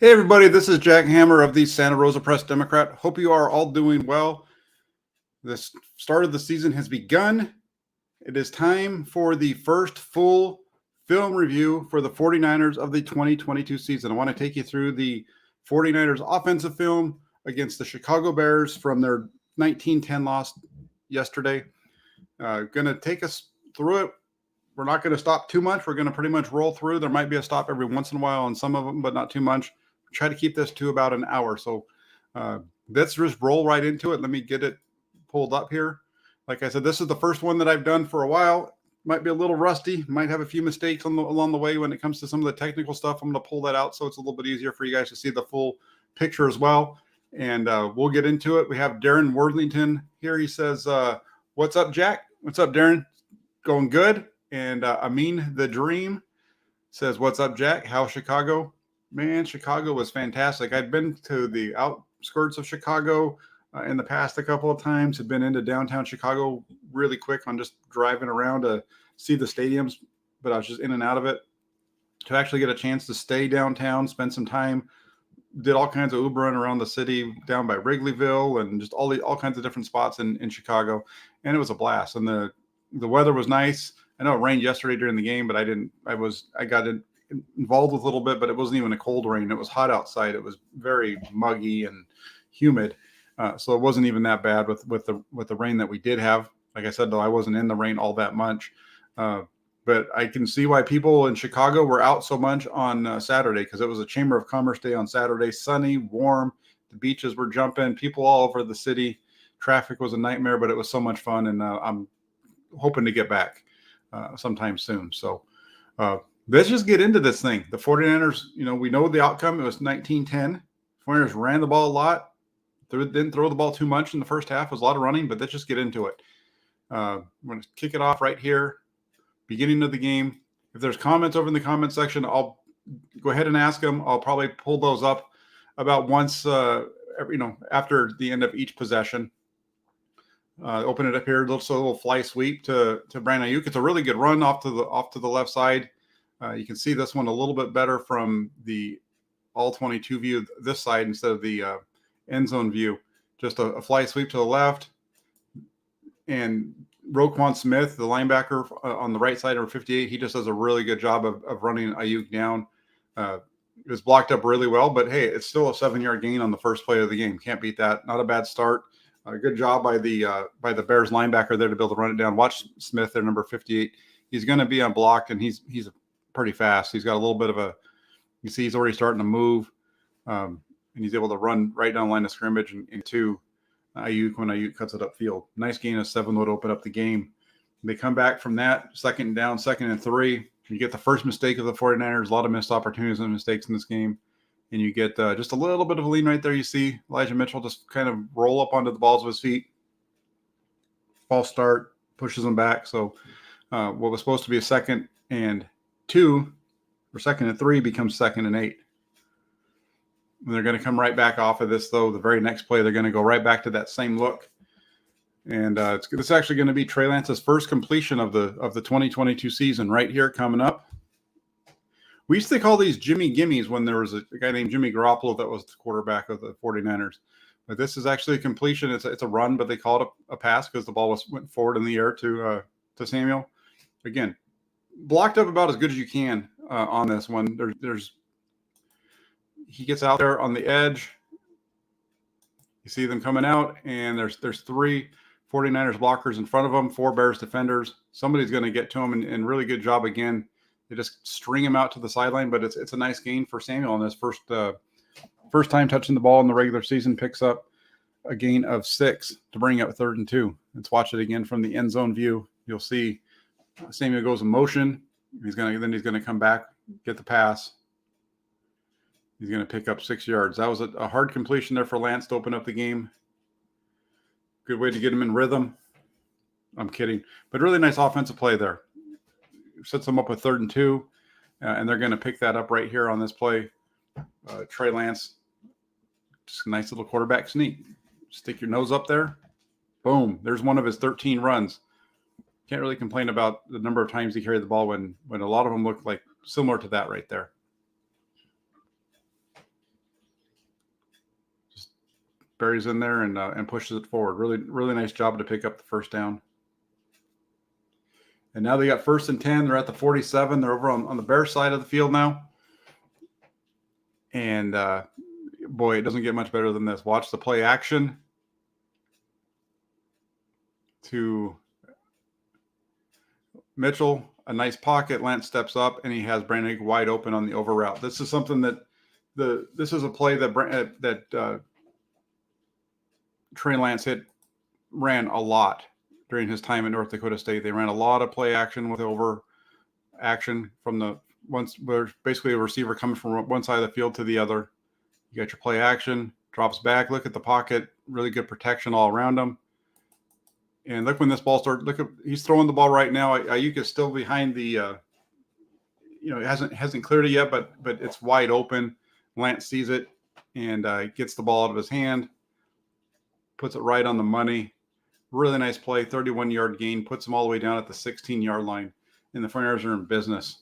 Hey, everybody, this is Jack Hammer of the Santa Rosa Press Democrat. Hope you are all doing well. The start of the season has begun. It is time for the first full film review for the 49ers of the 2022 season. I want to take you through the 49ers offensive film against the Chicago Bears from their 19-10 loss yesterday. Going to take us through it. We're not going to stop too much. We're going to pretty much roll through. There might be a stop every once in a while on some of them, but not too much. Try to keep this to about an hour. So let's just roll right into it. Let me get it pulled up here. Like I said, this is the first one that I've done for a while. Might be a little rusty. Might have a few mistakes along the way when it comes to some of the technical stuff. I'm going to pull that out so it's a little bit easier for you guys to see the full picture as well. And we'll get into it. We have Darren Worthington here. He says, what's up, Jack? What's up, Darren? Going good. And Amin the Dream says, what's up, Jack? How's Chicago? Man, Chicago was fantastic. I'd been to the outskirts of Chicago in the past a couple of times. Had been into downtown Chicago really quick on just driving around to see the stadiums, but I was just in and out of it. To actually get a chance to stay downtown, spend some time, did all kinds of Ubering around the city, down by Wrigleyville, and just all kinds of different spots in Chicago, and it was a blast. And the weather was nice. I know it rained yesterday during the game, but I got involved with a little bit, but it wasn't even a cold rain. It was hot outside. It was very muggy and humid. So it wasn't even that bad with the rain that we did have. Like I said, though, I wasn't in the rain all that much. But I can see why people in Chicago were out so much on Saturday, because it was a Chamber of Commerce day on Saturday. Sunny, warm. The beaches were jumping. People all over the city. Traffic was a nightmare, but it was so much fun. And I'm hoping to get back sometime soon. So let's just get into this thing. The 49ers, we know the outcome. It was 19-10. 49ers ran the ball a lot. Didn't throw the ball too much in the first half. It was a lot of running, but let's just get into it. I'm going to kick it off right here. Beginning of the game. If there's comments over in the comment section, I'll go ahead and ask them. I'll probably pull those up about once, after the end of each possession. Open it up here. Looks a little fly sweep to Brandon Ayuk. It's a really good run off to the left side. You can see this one a little bit better from the all 22 view this side instead of the end zone view. Just a fly sweep to the left. And Roquan Smith, the linebacker on the right side, number 58, he just does a really good job of running Ayuk down. It was blocked up really well, but hey, it's still a 7-yard gain on the first play of the game. Can't beat that. Not a bad start. Good job by the Bears linebacker there to be able to run it down. Watch Smith there, number 58. He's going to be unblocked, and he's pretty fast. He's got a little bit of you see he's already starting to move, and he's able to run right down the line of scrimmage and into Ayuk when Ayuk cuts it upfield. Nice gain of 7 would open up the game. They come back from that, second down, 2nd and 3. You get the first mistake of the 49ers, a lot of missed opportunities and mistakes in this game. And you get just a little bit of a lean right there. You see Elijah Mitchell just kind of roll up onto the balls of his feet. False start, pushes them back. So what was supposed to be a 2nd and 2 or 2nd and 3 becomes 2nd and 8. And they're going to come right back off of this, though. The very next play, they're going to go right back to that same look. And it's actually going to be Trey Lance's first completion of the 2022 season right here coming up. We used to call these Jimmy Gimmies when there was a guy named Jimmy Garoppolo that was the quarterback of the 49ers. But this is actually a completion. It's a run, but they called it a pass because the ball went forward in the air to Samuel. Again, blocked up about as good as you can on this one. He gets out there on the edge. You see them coming out, and there's 3 49ers blockers in front of them, 4 Bears defenders. Somebody's going to get to him, and really good job again. They just string him out to the sideline, but it's a nice gain for Samuel in his first time touching the ball in the regular season. Picks up a gain of 6 to bring up 3rd and 2. Let's watch it again from the end zone view. You'll see Samuel goes in motion. He's going to come back, get the pass. He's going to pick up 6 yards. That was a hard completion there for Lance to open up the game. Good way to get him in rhythm. I'm kidding. But really nice offensive play there. Sets them up with 3rd and 2, and they're going to pick that up right here on this play. Trey Lance, just a nice little quarterback sneak. Stick your nose up there. Boom. There's one of his 13 runs. Can't really complain about the number of times he carried the ball when a lot of them look like similar to that right there. buries in there and pushes it forward. Really, really nice job to pick up the first down. And now they got 1st and 10. They're at the 47. They're over on the Bears side of the field now. And boy, it doesn't get much better than this. Watch the play action to Mitchell. A nice pocket. Lance steps up, and he has Brandon wide open on the over route. This is something that this is a play that Trey Lance ran a lot during his time at North Dakota State. They ran a lot of play action with over action from the once where basically a receiver coming from one side of the field to the other. You got your play action, drops back, look at the pocket, really good protection all around him. And look when this ball starts. Look at he's throwing the ball right now. Ayuk is still behind the it hasn't cleared it yet, but it's wide open. Lance sees it and gets the ball out of his hand, puts it right on the money. Really nice play, 31-yard gain, puts them all the way down at the 16-yard line, and the 49ers are in business.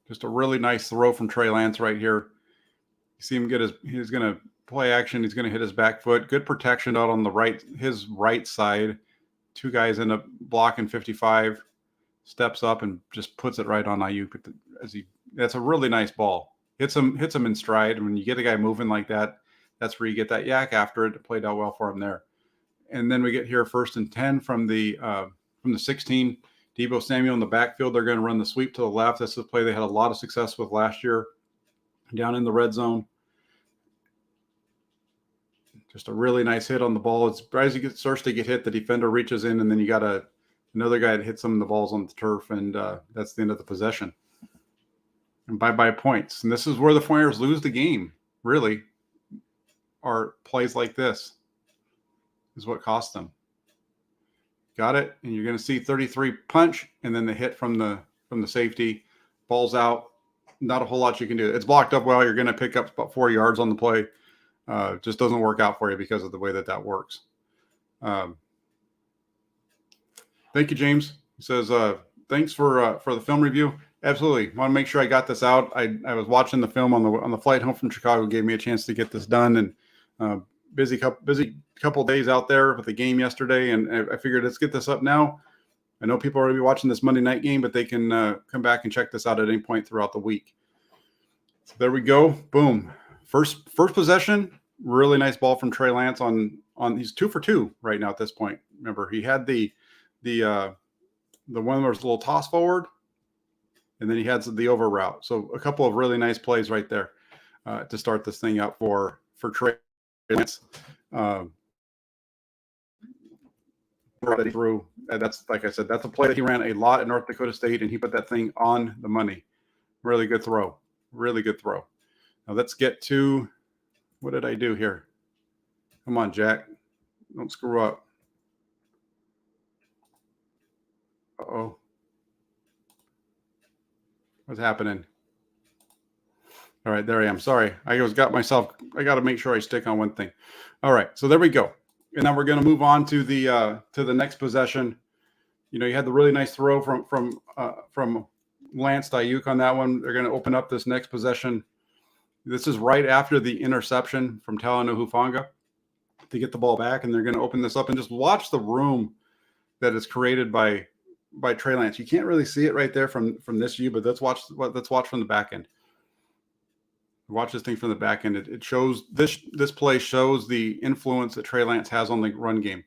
Just a really nice throw from Trey Lance right here. You see him he's going to play action. He's going to hit his back foot. Good protection out on his right side. 2 guys end up blocking 55. Steps up and just puts it right on Ayuk. That's a really nice ball. Hits him in stride. When you get a guy moving like that, that's where you get that yak after it. It played out well for him there. And then we get here 1st and 10 from the 16. Deebo Samuel in the backfield. They're going to run the sweep to the left. This is a play they had a lot of success with last year down in the red zone. Just a really nice hit on the ball. As he starts to get hit, the defender reaches in, and then you got another guy that hits some of the balls on the turf, and that's the end of the possession. And bye-bye points. And this is where the 49ers lose the game, really, are plays like this is what cost them. Got it? And you're going to see 33 punch, and then the hit from the safety. Ball's out. Not a whole lot you can do. It's blocked up well. You're going to pick up about 4 yards on the play. Just doesn't work out for you because of the way that works. Thank you, James. He says, thanks for the film review. Absolutely. Want to make sure I got this out. I was watching the film on the flight home from Chicago. Gave me a chance to get this done, and busy couple of days out there with the game yesterday, and I figured let's get this up now. I know people are going to be watching this Monday night game, but they can come back and check this out at any point throughout the week. So there we go. Boom. First possession. Really nice ball from Trey Lance on he's 2 for 2 right now at this point. Remember, he had the one where it's a little toss forward, and then he had the over route. So a couple of really nice plays right there to start this thing up for Trey Lance. Through. That's, like I said, that's a play that he ran a lot at North Dakota State, and he put that thing on the money. Really good throw. Really good throw. Now let's get to, what did I do here? Come on, Jack. Don't screw up. Uh-oh. What's happening? All right, there I am. Sorry. I got to make sure I stick on one thing. All right, so there we go. And now we're going to move on to the next possession. You know, you had the really nice throw from Lance to Ayuk on that one. They're going to open up this next possession. This is right after the interception from Talanoa Hufanga to get the ball back, and they're going to open this up and just watch the room that is created by Trey Lance. You can't really see it right there from this view, but let's watch from the back end. Watch this thing from the back end. It shows this play shows the influence that Trey Lance has on the run game.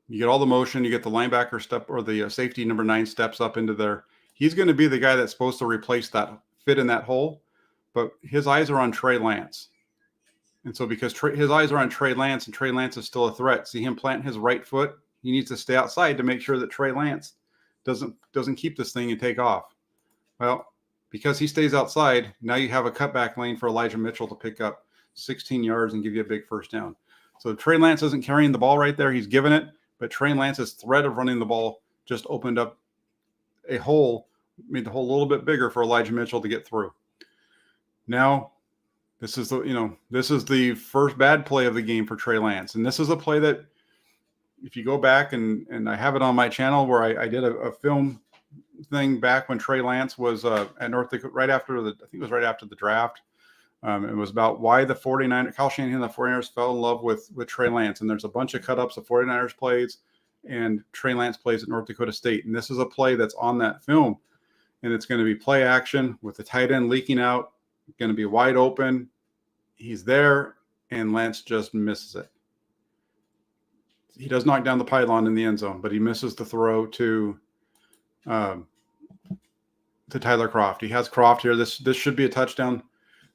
You get all the motion. You get the linebacker step, or the safety number 9 steps up into there. He's going to be the guy that's supposed to replace that, fit in that hole, but his eyes are on Trey Lance. And so because his eyes are on Trey Lance, and Trey Lance is still a threat, see him plant his right foot. He needs to stay outside to make sure that Trey Lance doesn't keep this thing and take off. Well, because he stays outside, now you have a cutback lane for Elijah Mitchell to pick up 16 yards and give you a big first down. So Trey Lance isn't carrying the ball right there. He's giving it, but Trey Lance's threat of running the ball just opened up a hole, made the hole a little bit bigger for Elijah Mitchell to get through. Now, this is the first bad play of the game for Trey Lance. And this is a play that, if you go back, and I have it on my channel where I did a film thing back when Trey Lance was at North Dakota, right after the draft. It was about why the 49ers, Kyle Shanahan, the 49ers fell in love with Trey Lance. And there's a bunch of cut-ups of 49ers plays and Trey Lance plays at North Dakota State. And this is a play that's on that film. And it's going to be play action with the tight end leaking out, going to be wide open. He's there, and Lance just misses it. He does knock down the pylon in the end zone, but he misses the throw to Tyler Kroft. He has Kroft here. This should be a touchdown.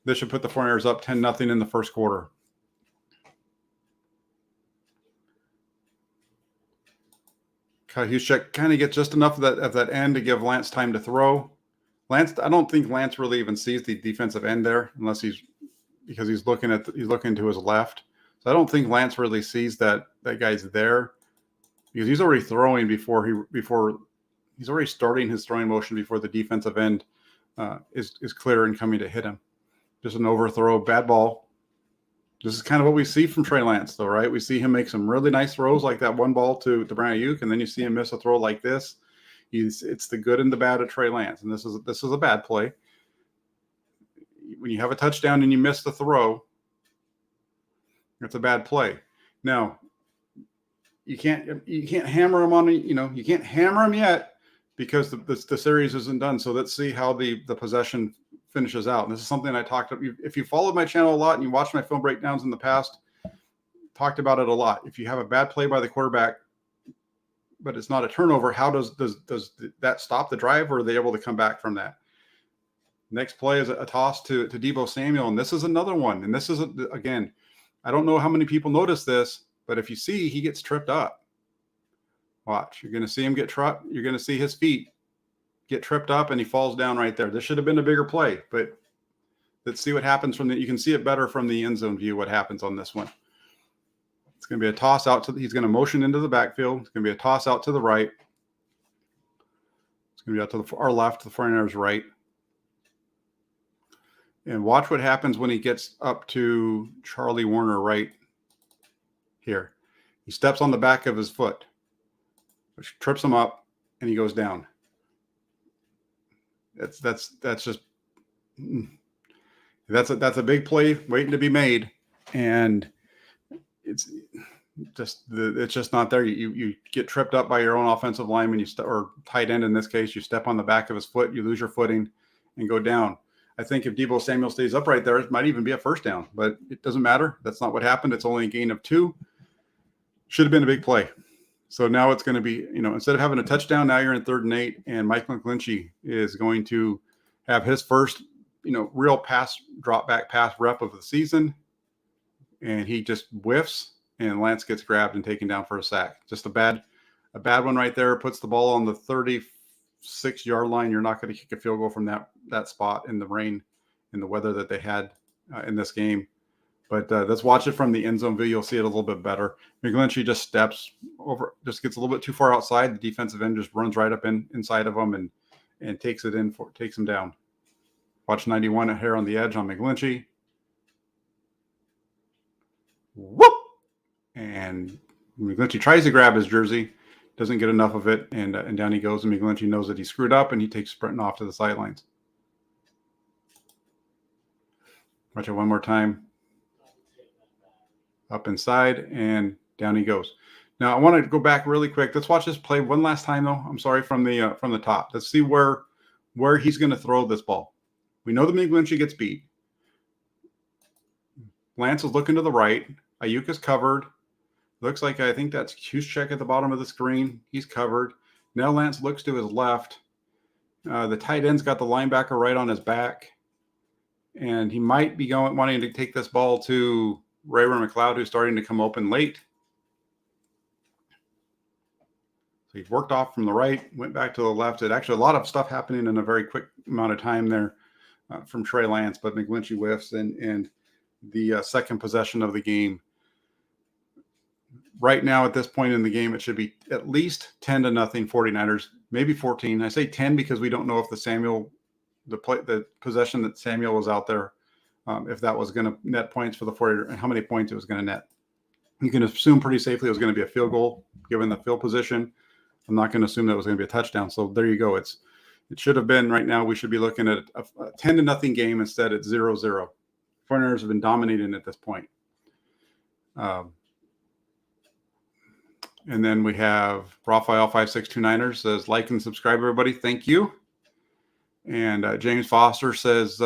This should put the 49ers up 10-0 in the first quarter. Kyle Juszczyk kind of gets just enough of that end to give Lance time to throw. Lance, I don't think Lance really even sees the defensive end there, unless he's looking to his left. So I don't think Lance really sees that guy's there, because he's already throwing before he's already starting his throwing motion before the defensive end is clear and coming to hit him. Just an overthrow, bad ball. This is kind of what we see from Trey Lance, though, right? We see him make some really nice throws, like that one ball to Brandon Ayuk, and then you see him miss a throw like this. It's the good and the bad of Trey Lance, and this is a bad play. When you have a touchdown and you miss the throw, it's a bad play. Now, you can't hammer him on, you can't hammer him yet, because the series isn't done. So let's see how the possession finishes out. And this is something I talked about. If you followed my channel a lot and you watched my film breakdowns in the past, talked about it a lot. If you have a bad play by the quarterback, but it's not a turnover, how does that stop the drive, or are they able to come back from that? Next play is a toss to Deebo Samuel, and this is another one. And this is, again, I don't know how many people notice this, but if you see, he gets tripped up. Watch. You're going to see him get tripped. You're going to see his feet get tripped up, and he falls down right there. This should have been a bigger play, but let's see what happens from you can see it better from the end zone view, what happens on this one. It's going to be a toss out he's going to motion into the backfield. It's going to be a toss out to the right. It's going to be out to our left, the 49ers right. And watch what happens when he gets up to Charlie Warner right here. He steps on the back of his foot, which trips him up, and he goes down. That's a big play waiting to be made, and it's just not there. You get tripped up by your own offensive lineman, or tight end in this case. You step on the back of his foot, you lose your footing, and go down. I think if Deebo Samuel stays upright there, it might even be a first down, but it doesn't matter. That's not what happened. It's only a gain of 2. Should have been a big play. So now it's going to be, instead of having a touchdown, now you're in 3rd and 8, and Mike McGlinchey is going to have his first, real drop back pass rep of the season. And he just whiffs, and Lance gets grabbed and taken down for a sack. Just a bad one right there. Puts the ball on the 36-yard line. You're not going to kick a field goal from that spot in the rain, in the weather that they had in this game. But let's watch it from the end zone view. You'll see it a little bit better. McGlinchey just steps over, just gets a little bit too far outside. The defensive end just runs right up inside of him and takes him down. Watch 91 here on the edge on McGlinchey. Whoop! And McGlinchey tries to grab his jersey, doesn't get enough of it, and down he goes. And McGlinchey knows that he screwed up, and he takes sprinting off to the sidelines. Watch it one more time. Up inside, and down he goes. Now I want to go back really quick. Let's watch this play one last time, though. I'm sorry, from the top. Let's see where he's going to throw this ball. We know that McGlinchey gets beat. Lance is looking to the right. Ayuk is covered. Looks like, I think that's Juszczyk at the bottom of the screen. He's covered. Now Lance looks to his left. The tight end's got the linebacker right on his back, and he might be wanting to take this ball to Rayburn McLeod, who's starting to come open late. So he's worked off from the right, went back to the left. It actually, a lot of stuff happening in a very quick amount of time there from Trey Lance, but McGlinchey whiffs, and the second possession of the game. Right now, at this point in the game, it should be at least 10-0 49ers, maybe 14. I say 10 because we don't know if the possession that Samuel was out there, if that was going to net points for the 49ers, and how many points it was going to net. You can assume pretty safely it was going to be a field goal, given the field position. I'm not going to assume that it was going to be a touchdown. So there you go. It should have been, right now, we should be looking at a 10-0 game. Instead, it's 0-0. 49ers have been dominating at this point. And then we have Raphael5629ers says, like and subscribe, everybody. Thank you. And James Foster says,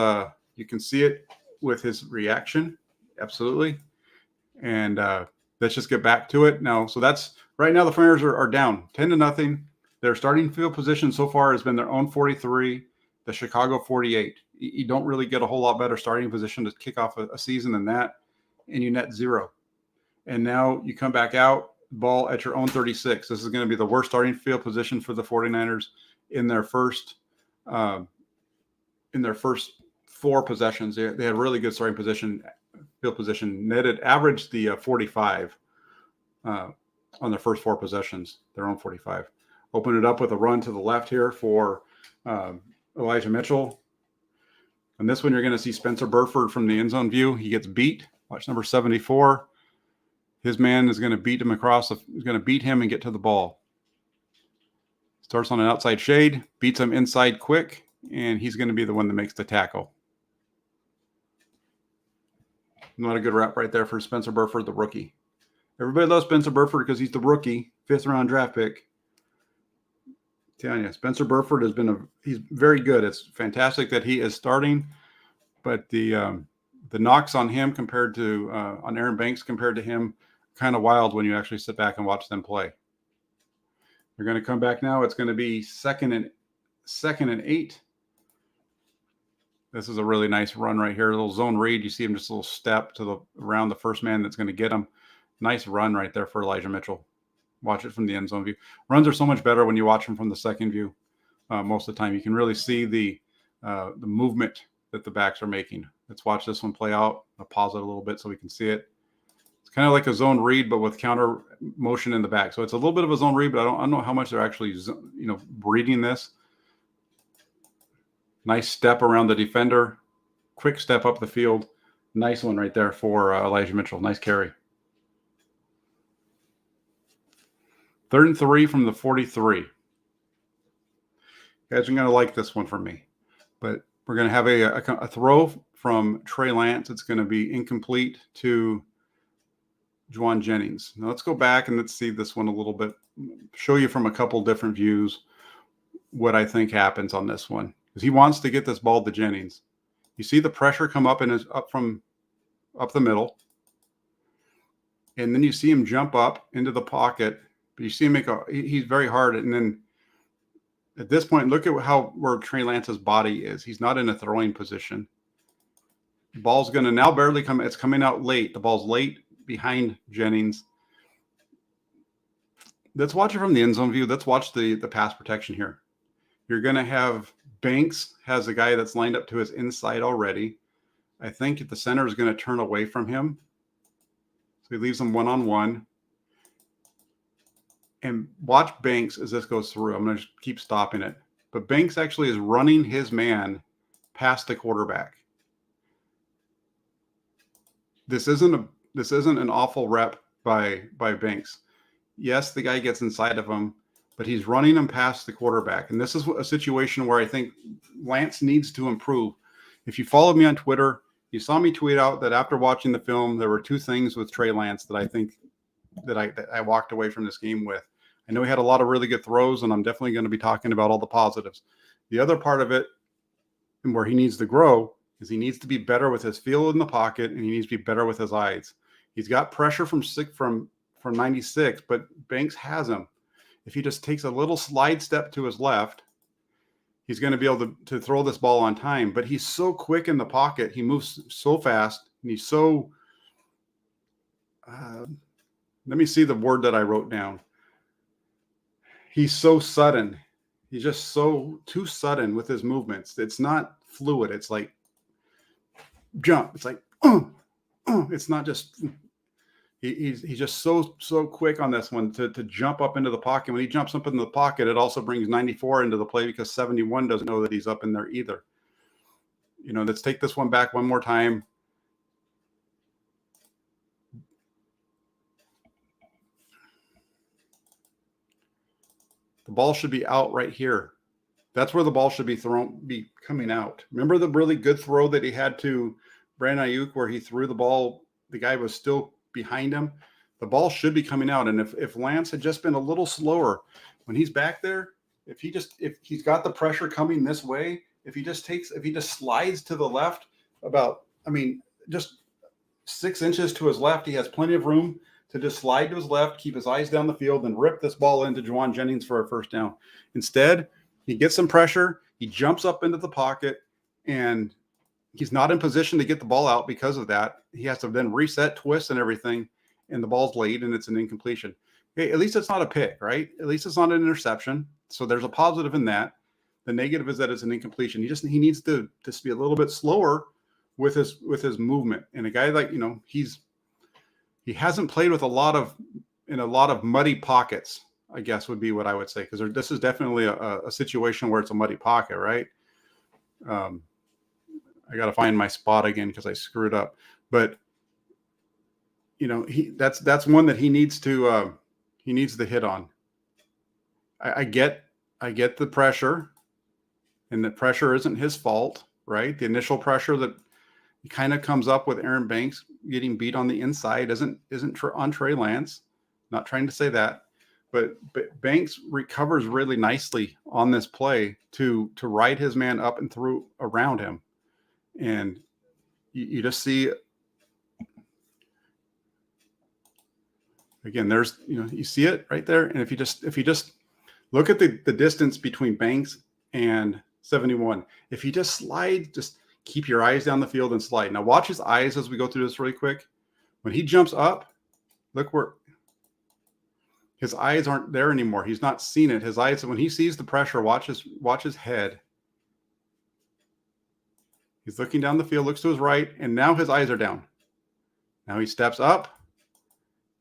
you can see it with his reaction. Absolutely. And let's just get back to it now. So that's right now the 49ers are down 10-0. Their starting field position so far has been their own 43, the Chicago 48. You don't really get a whole lot better starting position to kick off a season than that, and you net 0. And now you come back out, ball at your own 36. This is going to be the worst starting field position for the 49ers in their first 4 possessions. They had really good starting field position, netted averaged the 45 on their first 4 possessions, their own 45. Open it up with a run to the left here for Elijah Mitchell. And this one, you're going to see Spencer Burford from the end zone view. He gets beat. Watch number 74. His man is going to beat him he's going to beat him and get to the ball. Starts on an outside shade, beats him inside quick, and he's going to be the one that makes the tackle. Not a good rap right there for Spencer Burford, the rookie. Everybody loves Spencer Burford because he's the rookie, 5th-round draft pick. Telling you, Spencer Burford he's very good. It's fantastic that he is starting, but the knocks on him compared to on Aaron Banks compared to him, kind of wild when you actually sit back and watch them play. They're going to come back now. It's going to be second and 8. This is a really nice run right here. A little zone read. You see him just a little step around the first man that's going to get him. Nice run right there for Elijah Mitchell. Watch it from the end zone view. Runs are so much better when you watch them from the second view. Most of the time, you can really see the movement that the backs are making. Let's watch this one play out. I'll pause it a little bit so we can see it. It's kind of like a zone read, but with counter motion in the back. So it's a little bit of a zone read, but I don't know how much they're actually reading this. Nice step around the defender. Quick step up the field. Nice one right there for Elijah Mitchell. Nice carry. 3rd and 3 from the 43. You guys are going to like this one from me. But we're going to have a throw from Trey Lance. It's going to be incomplete to Juwan Jennings. Now let's go back and let's see this one a little bit. Show you from a couple different views what I think happens on this one. Because he wants to get this ball to Jennings. You see the pressure come up and is up the middle. And then you see him jump up into the pocket. But you see him he's very hard. And then at this point, look at where Trey Lance's body is. He's not in a throwing position. The ball's going to now barely come. It's coming out late. The ball's late behind Jennings. Let's watch it from the end zone view. Let's watch the pass protection here. You're going to have Banks has a guy that's lined up to his inside already. I think the center is going to turn away from him. So he leaves him one-on-one. And watch Banks as this goes through. I'm going to keep stopping it. But Banks actually is running his man past the quarterback. This isn't an awful rep by Banks. Yes, the guy gets inside of him, but he's running him past the quarterback. And this is a situation where I think Lance needs to improve. If you followed me on Twitter, you saw me tweet out that after watching the film, there were 2 things with Trey Lance that I think that I walked away from this game with. I know he had a lot of really good throws, and I'm definitely going to be talking about all the positives. The other part of it, and where he needs to grow, is he needs to be better with his feel in the pocket, and he needs to be better with his eyes. He's got pressure from 96, but Banks has him. If he just takes a little slide step to his left, he's going to be able to throw this ball on time. But he's so quick in the pocket. He moves so fast, and he's so let me see the word that I wrote down. He's so sudden. He's just too sudden with his movements. It's not fluid. It's like jump. It's like, it's not just, he's just so quick on this one to jump up into the pocket. When he jumps up into the pocket, it also brings 94 into the play because 71 doesn't know that he's up in there either. Let's take this one back one more time. The ball should be out right here. That's where the ball should be coming out. Remember the really good throw that he had to Brandon Ayuk where he threw the ball, the guy was still behind him. The ball should be coming out. And if Lance had just been a little slower when he's back there, if he's got the pressure coming this way, if he just slides to the left about, just 6 inches to his left, he has plenty of room to just slide to his left, keep his eyes down the field, and rip this ball into Juwan Jennings for a first down. Instead, he gets some pressure, he jumps up into the pocket, and he's not in position to get the ball out because of that. He has to then reset, twist, and everything, and the ball's late, and it's an incompletion. Okay, at least it's not a pick, right? At least it's not an interception. So there's a positive in that. The negative is that it's an incompletion. He needs to just be a little bit slower with his movement. And a guy like, he hasn't played with a lot of muddy pockets, I guess would be what I would say, because this is definitely a situation where it's a muddy pocket, right? I got to find my spot again because I screwed up. But that's one that he needs to hit on. I get the pressure, and the pressure isn't his fault, right? The initial pressure that kind of comes up with Aaron Banks getting beat on the inside isn't on Trey Lance. Not trying to say that, but Banks recovers really nicely on this play to ride his man up and through around him, and you just see. Again, there's you see it right there, and if you just look at the distance between Banks and 71, if you just slide, just keep your eyes down the field and slide. Now watch his eyes as we go through this really quick. When he jumps up, look where his eyes aren't there anymore. He's not seen it. His eyes, when he sees the pressure, watch his head. He's looking down the field, looks to his right, and now his eyes are down. Now he steps up.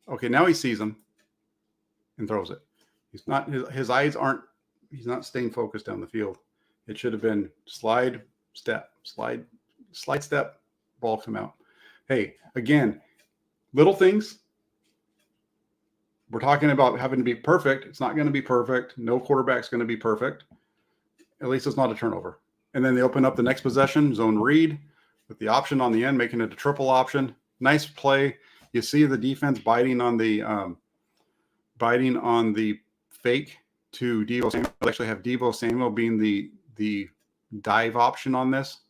Okay, now he sees him and throws it. He's not, his eyes aren't, he's not staying focused down the field. It should have been slide, step, slide, step, ball come out. Hey, again, little things. We're talking about having to be perfect. It's not going to be perfect. No quarterback's going to be perfect. At least it's not a turnover. And then they open up the next possession, zone read, with the option on the end, making it a triple option. Nice play. You see the defense biting on the fake to Deebo Samuel. They actually have Deebo Samuel being the dive option on this,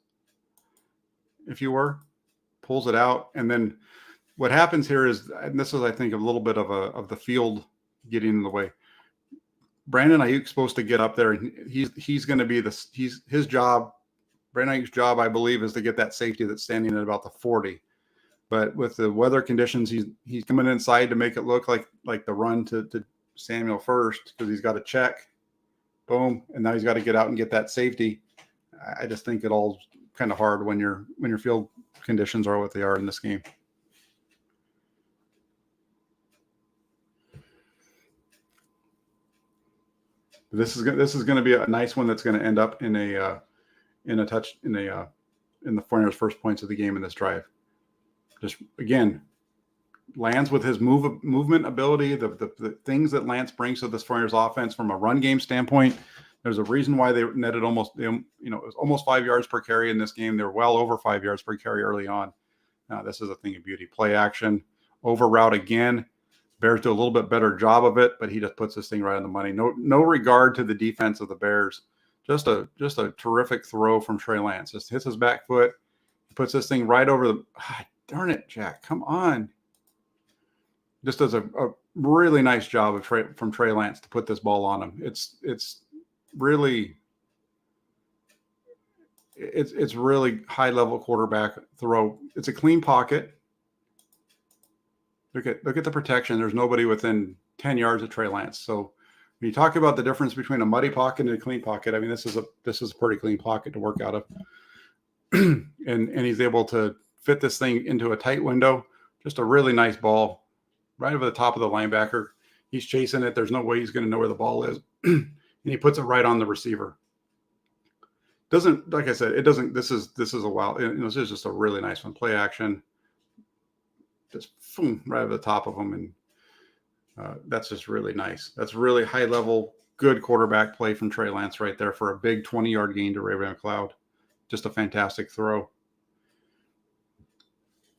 if you were, pulls it out, and then what happens here is, and this is I think a little bit of the field getting in the way. Brandon Ayuk's supposed to get up there, and he's going to be his job. Brandon Ayuk's job, I believe, is to get that safety that's standing at about the 40. But with the weather conditions, he's coming inside to make it look like the run to Samuel first, because he's got to check, boom, and now he's got to get out and get that safety. I just think it all kind of hard when your field conditions are what they are in this game. This is going to be a nice one that's going to end up in the 49ers' first points of the game in this drive. Just again, Lance with his movement ability, the things that Lance brings to this 49ers offense from a run game standpoint. There's a reason why they netted it was almost 5 yards per carry in this game. They were well over 5 yards per carry early on. Now this is a thing of beauty. Play action, over route again. Bears do a little bit better job of it, but he just puts this thing right on the money. No regard to the defense of the Bears. Just a terrific throw from Trey Lance. Just hits his back foot, puts this thing right over the. Darn it, Jack! Come on. Just does a really nice job from Trey Lance to put this ball on him. It's really high level quarterback throw. It's a clean pocket. Look at the protection. There's nobody within 10 yards of Trey Lance. So when you talk about the difference between a muddy pocket and a clean pocket, I mean this is a pretty clean pocket to work out of, and he's able to fit this thing into a tight window. Just a really nice ball right over the top of the linebacker. He's chasing it. There's no way he's going to know where the ball is. And he puts it right on the receiver. Doesn't, like I said, it doesn't, this is a wild, this is just a really nice one. Play action. Just boom, right over the top of him. And that's just really nice. That's really high level, good quarterback play from Trey Lance right there for a big 20-yard gain to Ray McLeod. Just a fantastic throw.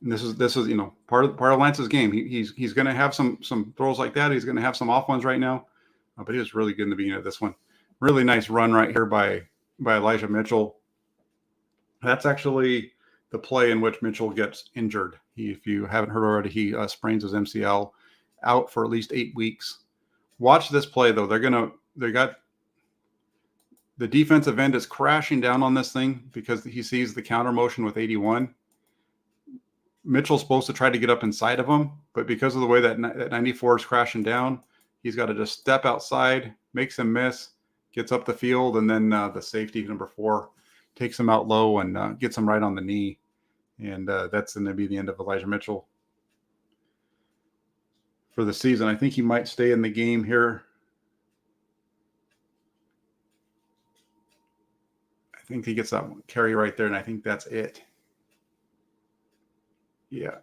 And this is part of Lance's game. He's going to have some throws like that. He's going to have some off ones right now, but he was really good in the beginning of this one. Really nice run right here by Elijah Mitchell. That's actually the play in which Mitchell gets injured. If you haven't heard already, he sprains his MCL, out for at least 8 weeks. Watch this play though. They got the defensive end is crashing down on this thing because he sees the counter motion with 81. Mitchell's supposed to try to get up inside of him, but because of the way that 94 is crashing down, he's got to just step outside, makes him miss, gets up the field, and then the safety, number 4, takes him out low and gets him right on the knee. And that's going to be the end of Elijah Mitchell for the season. I think he might stay in the game here. I think he gets that carry right there, and I think that's it. Yeah.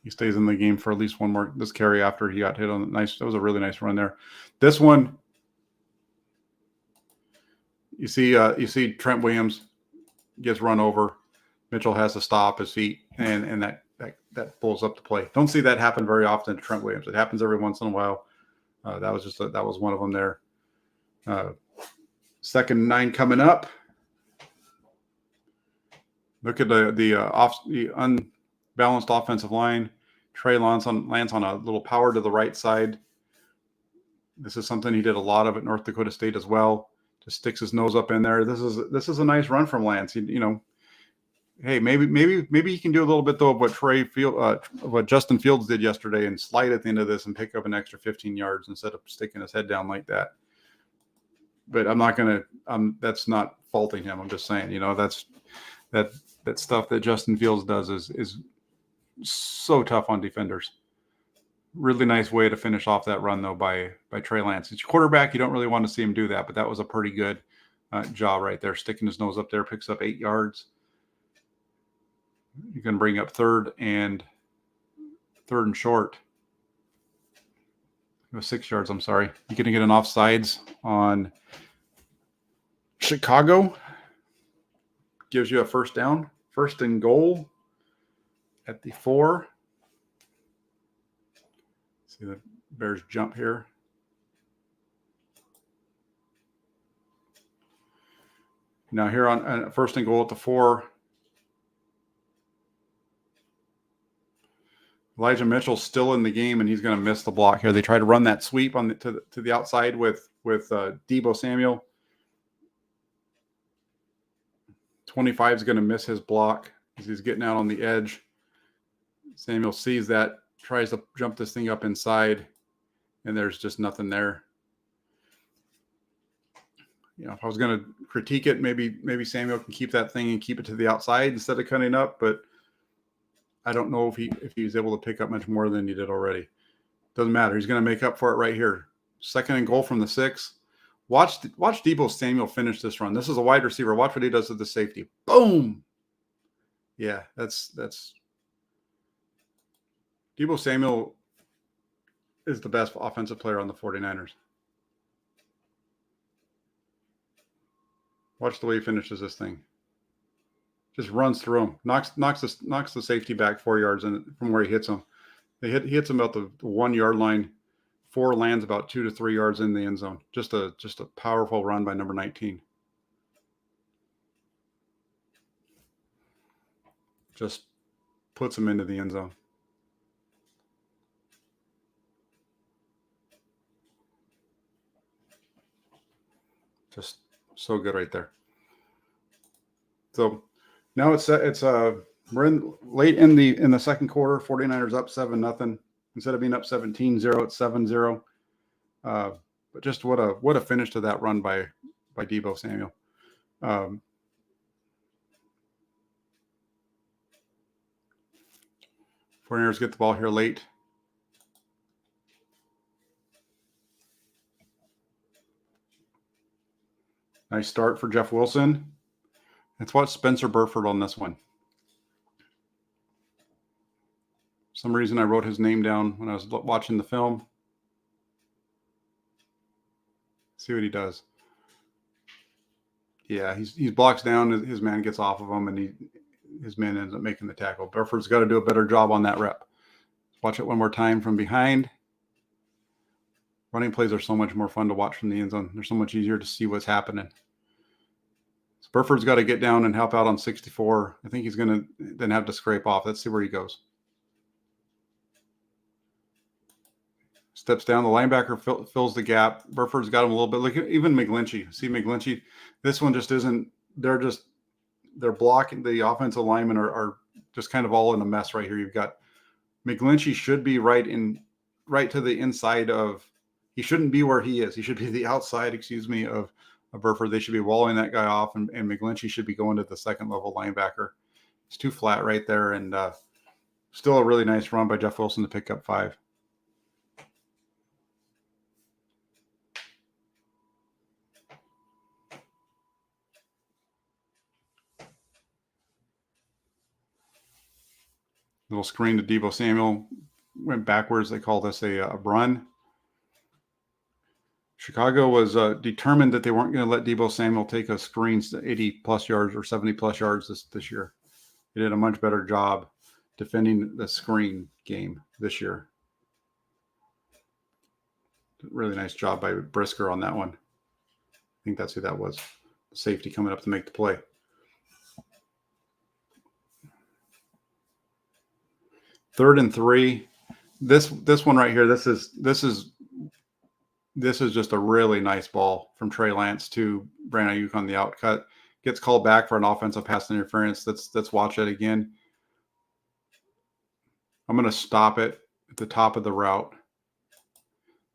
He stays in the game for at least one more this carry after he got hit on. Nice. That was a really nice run there. This one, you see Trent Williams gets run over. Mitchell has to stop his feet, and that pulls up the play. Don't see that happen very often to Trent Williams. It happens every once in a while. That was one of them there. 2nd and 9 coming up. Look at the unbalanced offensive line. Trey Lance on a little power to the right side. This is something he did a lot of at North Dakota State as well. Just sticks his nose up in there. This is a nice run from Lance. Hey, maybe he can do a little bit though of what Justin Fields did yesterday and slide at the end of this and pick up an extra 15 yards instead of sticking his head down like that. But I'm not gonna. That's not faulting him. I'm just saying, that stuff that Justin Fields does is so tough on defenders. Really nice way to finish off that run though by Trey Lance. It's your quarterback. You don't really want to see him do that, but that was a pretty good job right there. Sticking his nose up there, picks up 8 yards. You can bring up third and short. It was 6 yards. I'm sorry. You're going to get an offsides on Chicago. Gives you a first down, 1st and goal at the 4. See the Bears jump here. Now here on 1st and goal at the 4. Elijah Mitchell's still in the game, and he's going to miss the block here. They try to run that sweep to the outside with Deebo Samuel. 25 is going to miss his block as he's getting out on the edge. Samuel sees that, tries to jump this thing up inside, and there's just nothing there. If I was going to critique it, maybe Samuel can keep that thing and keep it to the outside instead of cutting up, but I don't know if he's able to pick up much more than he did already. Doesn't matter. He's going to make up for it right here. 2nd and goal from the 6. Watch Deebo Samuel finish this run. This is a wide receiver. Watch what he does to the safety. Boom. Yeah, that's Deebo Samuel is the best offensive player on the 49ers. Watch the way he finishes this thing. Just runs through him. Knocks the safety back 4 yards from where he hits him. He hits him about the 1 yard line. 4 lands about 2 to 3 yards in the end zone. Just a powerful run by number 19. Just puts him into the end zone. Just so good right there. So now we're late in the 2nd quarter. 49ers up 7-0. Instead of being up 17-0, it's 7-0. But just what a finish to that run by Deebo Samuel. 49ers get the ball here late. Nice start for Jeff Wilson. Let's watch Spencer Burford on this one. For some reason, I wrote his name down when I was watching the film. See what he does. Yeah, he blocks down. His man gets off of him, and his man ends up making the tackle. Burford's got to do a better job on that rep. Watch it one more time from behind. Running plays are so much more fun to watch from the end zone. They're so much easier to see what's happening. So Burford's got to get down and help out on 64. I think he's going to then have to scrape off. Let's see where he goes. Steps down. The linebacker fills the gap. Burford's got him a little bit. Look at even McGlinchey. See McGlinchey? This one just isn't. They're blocking. The offensive linemen are just kind of all in a mess right here. You've got McGlinchey should be right to the inside of. He shouldn't be where he is. He should be the outside, of Burford. They should be walling that guy off, and McGlinchey should be going to the second level linebacker. It's too flat right there, and still a really nice run by Jeff Wilson to pick up 5. Little screen to Deebo Samuel. Went backwards. They call this a run. Chicago was determined that they weren't going to let Deebo Samuel take a screens to 80-plus yards or 70-plus yards this year. They did a much better job defending the screen game this year. Really nice job by Brisker on that one. I think that's who that was. Safety coming up to make the play. Third and 3. This one right here. This is just a really nice ball from Trey Lance to Brandon Ayuk on the outcut. Gets called back for an offensive pass interference. Let's watch it again. I'm going to stop it at the top of the route.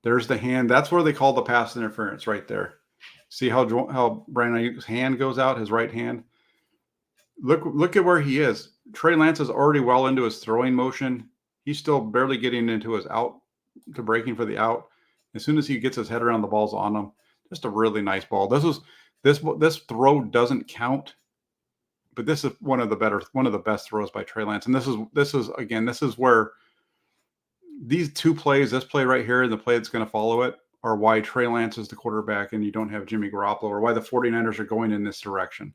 There's the hand. That's where they call the pass interference right there. See how Brandon Ayuk's hand goes out, his right hand? Look at where he is. Trey Lance is already well into his throwing motion. He's still barely getting into his out to breaking for the out. As soon as he gets his head around, the ball's on him. Just a really nice ball. This throw doesn't count, but this is one of the best throws by Trey Lance. And this is where these two plays, this play right here and the play that's going to follow it, are why Trey Lance is the quarterback and you don't have Jimmy Garoppolo, or why the 49ers are going in this direction.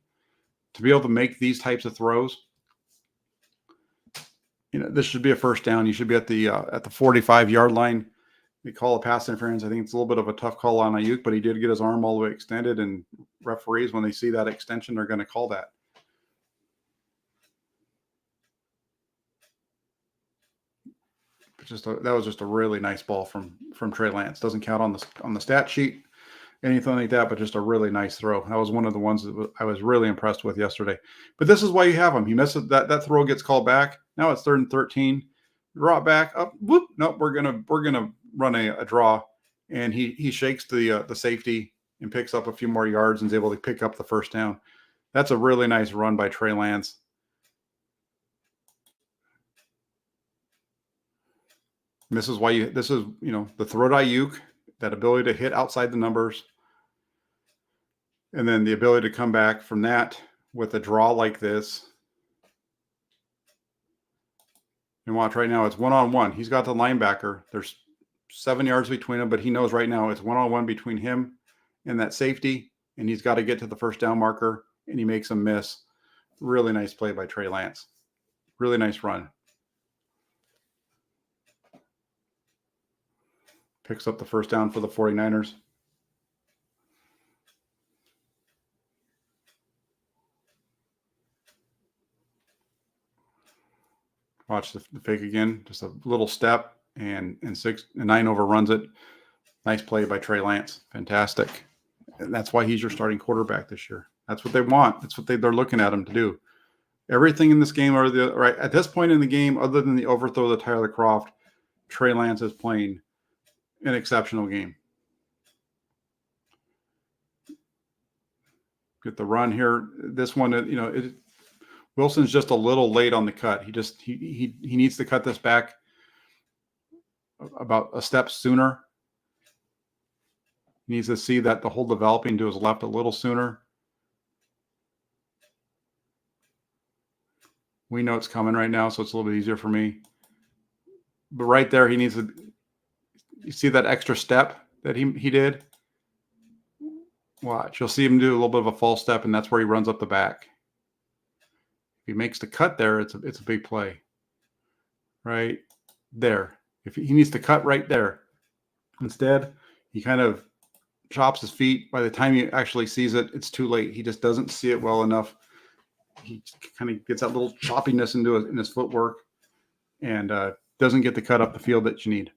To be able to make these types of throws, this should be a first down. You should be at the 45-yard line. They call a pass interference. I think it's a little bit of a tough call on Ayuk, but he did get his arm all the way extended, and referees, when they see that extension, they're going to call that. That was just a really nice ball from Trey Lance. Doesn't count on the stat sheet, anything like that, but just a really nice throw. That was one of the ones that I was really impressed with yesterday. But this is why you have him. He misses that throw, gets called back. Now it's 3rd and 13. Draw it back up. Whoop! Nope. We're gonna run a draw, and he shakes the safety and picks up a few more yards and is able to pick up the first down. That's a really nice run by Trey Lance. And this is why the throw to Ayuk, that ability to hit outside the numbers, and then the ability to come back from that with a draw like this. And watch right now, it's one-on-one. He's got the linebacker. There's 7 yards between them, but he knows right now it's one-on-one between him and that safety, and he's got to get to the first down marker, and he makes a miss. Really nice play by Trey Lance. Really nice run. Picks up the first down for the 49ers. Watch the fake again. Just a little step, and 9 overruns it. Nice play by Trey Lance. Fantastic. And that's why he's your starting quarterback this year. That's what they want. That's what they're looking at him to do. Everything in this game, right at this point in the game, other than the overthrow to Tyler Kroft, Trey Lance is playing an exceptional game. Get the run here. This one, Wilson's just a little late on the cut. He needs to cut this back about a step sooner. He needs to see that the hole developing to his left a little sooner. We know it's coming right now, so it's a little bit easier for me. But right there, he needs to. You see that extra step that he did? Watch. You'll see him do a little bit of a false step, and that's where he runs up the back. If he makes the cut there, it's a big play. Right there. If he needs to cut right there. Instead, he kind of chops his feet. By the time he actually sees it, it's too late. He just doesn't see it well enough. He kind of gets that little choppiness in his footwork and doesn't get the cut up the field that you need.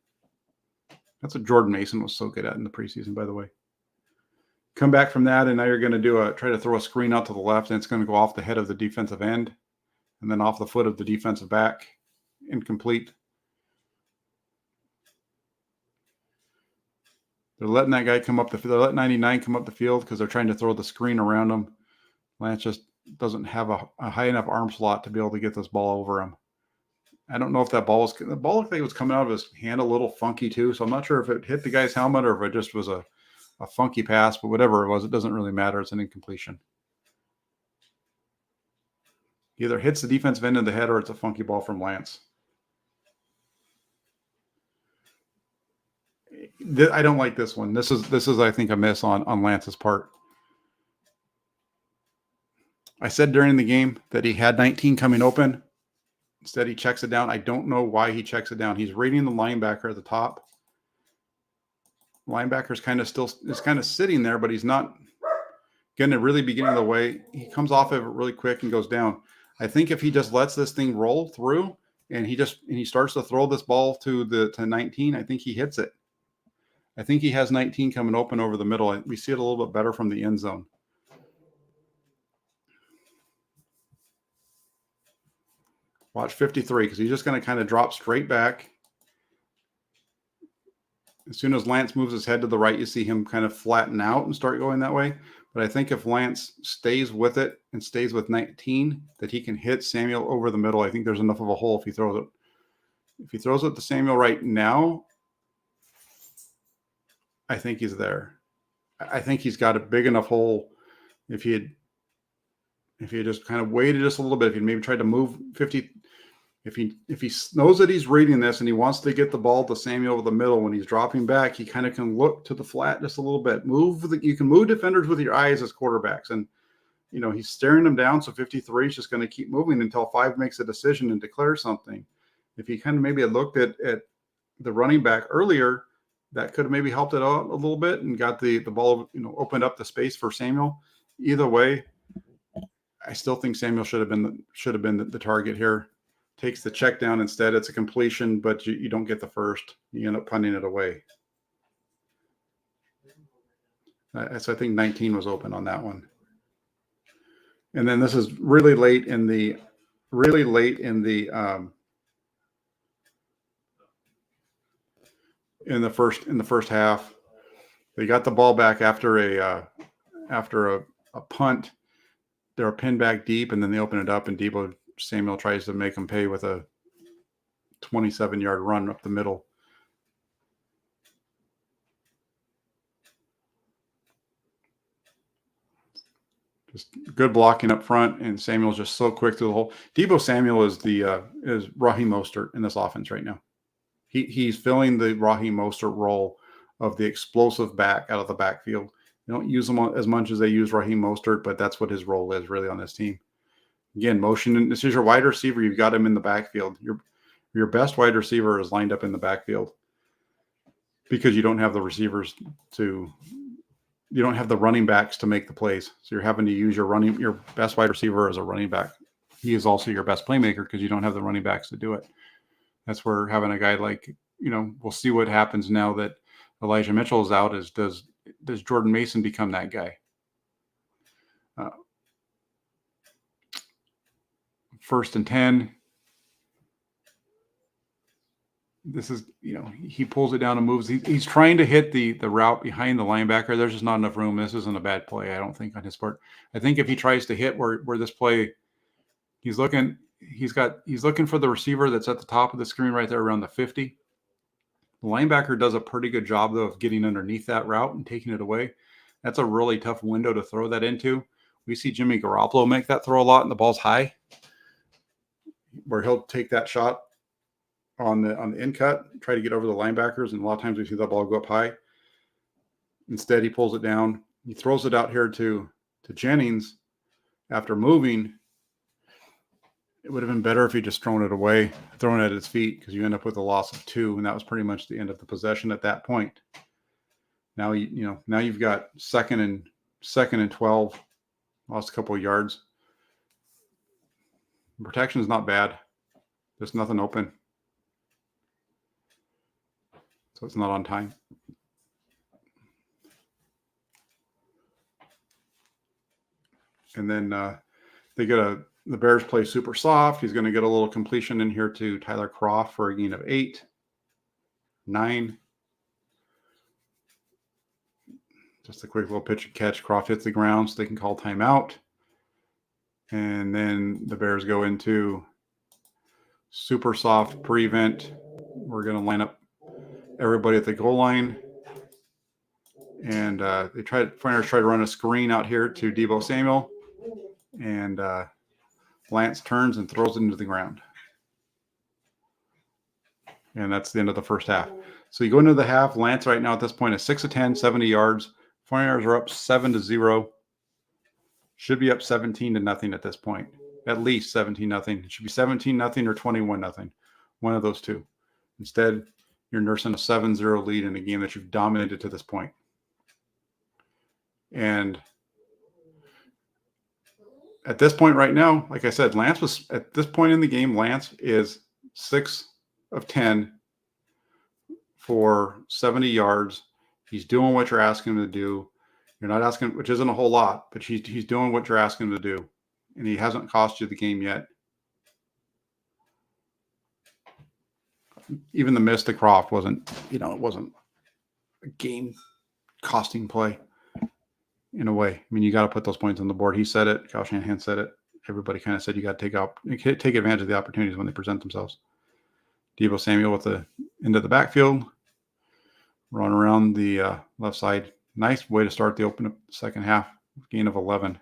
That's what Jordan Mason was so good at in the preseason, by the way. Come back from that, and now you're going to try to throw a screen out to the left, and it's going to go off the head of the defensive end and then off the foot of the defensive back. Incomplete. They're letting that guy come up the field. They're letting 99 come up the field because they're trying to throw the screen around him. Lance just doesn't have a high enough arm slot to be able to get this ball over him. I don't know if the ball looked like it was coming out of his hand a little funky too. So I'm not sure if it hit the guy's helmet or if it just was a funky pass, but whatever it was, it doesn't really matter. It's an incompletion. Either hits the defensive end of the head or it's a funky ball from Lance. I don't like this one. This is I think a miss on Lance's part. I said during the game that he had 19 coming open. Instead, he checks it down. I don't know why he checks it down. He's reading the linebacker at the top. Linebacker's kind of sitting there, but he's not going to really be getting in the way. He comes off of it really quick and goes down. I think if he just lets this thing roll through and he starts to throw this ball to 19, I think he hits it. I think he has 19 coming open over the middle. We see it a little bit better from the end zone. Watch 53 because he's just going to kind of drop straight back. As soon as Lance moves his head to the right, you see him kind of flatten out and start going that way. But I think if Lance stays with it and stays with 19, that he can hit Samuel over the middle. I think there's enough of a hole if he throws it. If he throws it to Samuel right now, I think he's there. I think he's got a big enough hole. If he had just kind of waited just a little bit, if he maybe tried to move 50, if he knows that he's reading this and he wants to get the ball to Samuel over the middle when he's dropping back, he kind of can look to the flat just a little bit. You can move defenders with your eyes as quarterbacks, and he's staring them down. So 53 is just going to keep moving until 5 makes a decision and declares something. If he kind of maybe had looked at the running back earlier, that could have maybe helped it out a little bit and got the ball, opened up the space for Samuel. Either way, I still think Samuel should have been the target here. Takes the check down instead. It's a completion, but you don't get the first. You end up punting it away. So I think 19 was open on that one. And then this is really late in the first half. They got the ball back after a punt. They're pinned back deep, and then they open it up, and Samuel tries to make them pay with a 27-yard run up the middle. Just good blocking up front, and Samuel's just so quick through the hole. Deebo Samuel is Raheem Mostert in this offense right now. He's filling the Raheem Mostert role of the explosive back out of the backfield. They don't use him as much as they use Raheem Mostert, but that's what his role is really on this team. Again, motion. This is your wide receiver. You've got him in the backfield. Your best wide receiver is lined up in the backfield because you don't have the receivers you don't have the running backs to make the plays. So you're having to use your best wide receiver as a running back. He is also your best playmaker because you don't have the running backs to do it. That's where having a guy like, we'll see what happens now that Elijah Mitchell is out. Does Jordan Mason become that guy? First and 10. This is, he pulls it down and moves. He's trying to hit the route behind the linebacker. There's just not enough room. This isn't a bad play, I don't think, on his part. I think if he tries to hit where this play, he's looking for the receiver that's at the top of the screen right there around the 50. The linebacker does a pretty good job, though, of getting underneath that route and taking it away. That's a really tough window to throw that into. We see Jimmy Garoppolo make that throw a lot, and the ball's high, where he'll take that shot on the in cut, try to get over the linebackers, and a lot of times we see that ball go up high. Instead, he pulls it down. He throws it out here to Jennings after moving. It would have been better if he just thrown it away, thrown it at his feet, because you end up with a loss of 2, and that was pretty much the end of the possession at that point. Now now you've got second and 12, lost a couple of yards. Protection is not bad. There's nothing open, so it's not on time. And then the Bears play super soft. He's going to get a little completion in here to Tyler Croft for a gain of 8, 9. Just a quick little pitch and catch. Croft hits the ground, so they can call timeout. And then the Bears go into super soft prevent. We're going to line up everybody at the goal line. And Foreigners try to run a screen out here to Deebo Samuel. And Lance turns and throws it into the ground. And that's the end of the first half. So you go into the half. Lance right now at this point is 6 of 10, 70 yards. 49ers are up 7-0. Should be up 17-0 at this point. At least 17-0. It should be 17-0 or 21-0. One of those two. Instead, you're nursing a 7-0 lead in a game that you've dominated to this point. And at this point right now, like I said, Lance was at this point in the game, Lance is 6 of 10 for 70 yards. He's doing what you're asking him to do. You're not asking, which isn't a whole lot, but he's doing what you're asking him to do. And he hasn't cost you the game yet. Even the miss to Croft wasn't, it wasn't a game costing play in a way. I mean, you got to put those points on the board. He said it. Kyle Shanahan said it. Everybody kind of said you got to take advantage of the opportunities when they present themselves. Deebo Samuel with the into the backfield. Run around the left side. Nice way to start the second half. Gain of 11.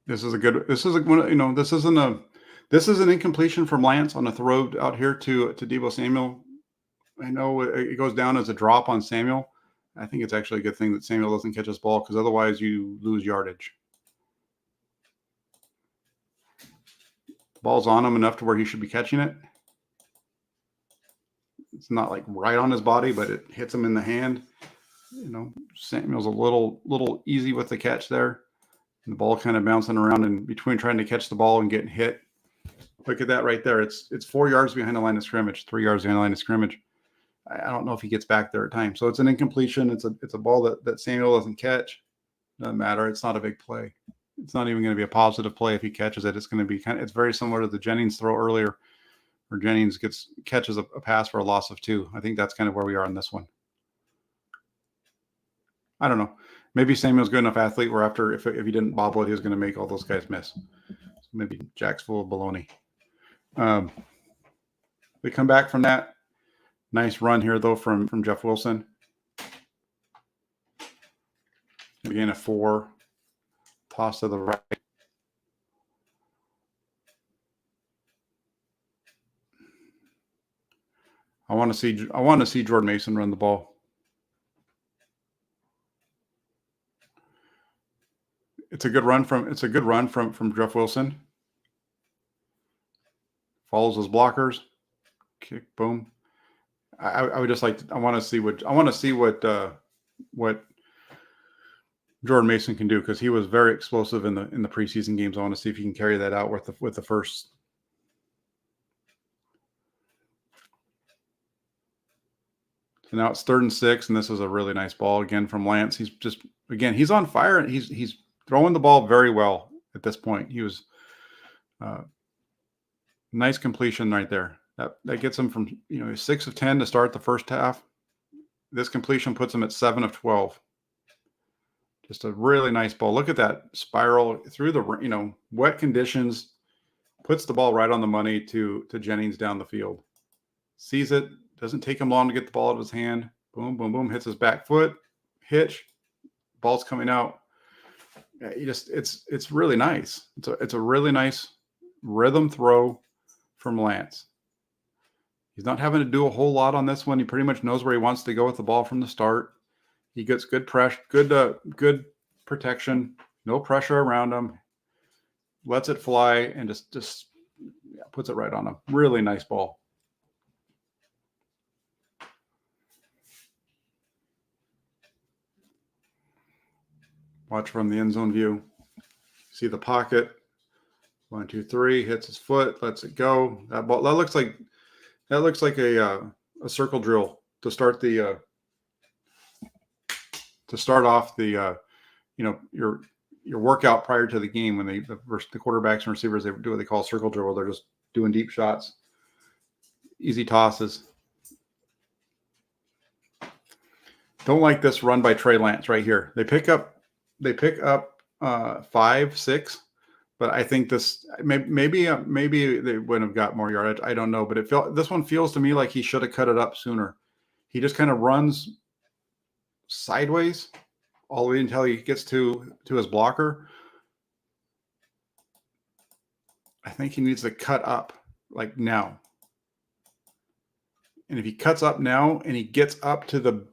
This is an incompletion from Lance on a throw out here to Deebo Samuel. I know it goes down as a drop on Samuel. I think it's actually a good thing that Samuel doesn't catch this ball, because otherwise you lose yardage. The ball's on him enough to where he should be catching it. It's not like right on his body, but it hits him in the hand. Samuel's a little easy with the catch there. And the ball kind of bouncing around in between trying to catch the ball and getting hit. Look at that right there. It's 4 yards behind the line of scrimmage, 3 yards behind the line of scrimmage. I don't know if he gets back there at times. So it's an incompletion. It's a ball that Samuel doesn't catch. Doesn't matter. It's not a big play. It's not even going to be a positive play if he catches it. It's going to be it's very similar to the Jennings throw earlier, where Jennings catches a pass for a loss of 2. I think that's kind of where we are in this one. I don't know. Maybe Samuel's a good enough athlete where after, if he didn't bobble it, he was going to make all those guys miss. So maybe Jack's full of baloney. They come back from that. Nice run here, though, from Jeff Wilson. Again, a 4. Toss to the right. I want to see Jordan Mason run the ball. It's a good run from Jeff Wilson. Follows his blockers. Kick, boom. I would just I want to see what Jordan Mason can do, because he was very explosive in the preseason games. I want to see if he can carry that out with the first. So now it's 3rd and 6, and this is a really nice ball again from Lance. He's on fire, and he's throwing the ball very well at this point. He was nice completion right there. That gets him from 6 of 10 to start the first half. This completion puts him at 7 of 12. Just a really nice ball. Look at that spiral through the wet conditions. Puts the ball right on the money to Jennings down the field. Sees it. Doesn't take him long to get the ball out of his hand. Boom, boom, boom. Hits his back foot. Hitch. ball's coming out. It's really nice. It's a really nice rhythm throw from Lance. He's not having to do a whole lot on this one. He pretty much knows where he wants to go with the ball from the start. He gets good pressure, good protection, no pressure around him. Lets it fly and just puts it right on him. Really nice ball. Watch from the end zone view. See the pocket. 1, 2, 3. Hits his foot. Lets it go. That ball. That looks like a circle drill to start the off the your workout prior to the game when the quarterbacks and receivers, they do what they call a circle drill. They're just doing deep shots, easy tosses. Don't like this run by Trey Lance right here. They pick up 5, 6, but I think this maybe they wouldn't have got more yardage. I don't know, but this one feels to me like he should have cut it up sooner. He just kind of runs sideways all the way until he gets to his blocker. I think he needs to cut up like now. And if he cuts up now and he gets up to the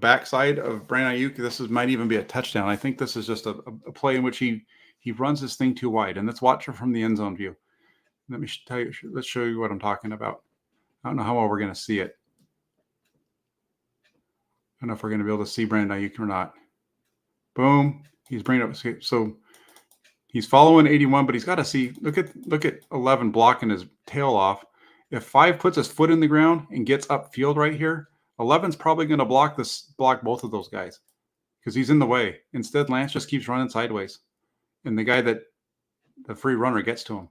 backside of Brandon Ayuk, this might even be a touchdown. I think this is just a play in which he runs this thing too wide. And let's watch it from the end zone view. Let me tell you. Let's show you what I'm talking about. I don't know how well we're going to see it. I don't know if we're going to be able to see Brandon Ayuk or not. Boom. He's bringing up. So he's following 81, but he's got to see. Look at 11 blocking his tail off. If 5 puts his foot in the ground and gets upfield right here, 11's probably going to block both of those guys because he's in the way. Instead, Lance just keeps running sideways, and the guy the free runner gets to him.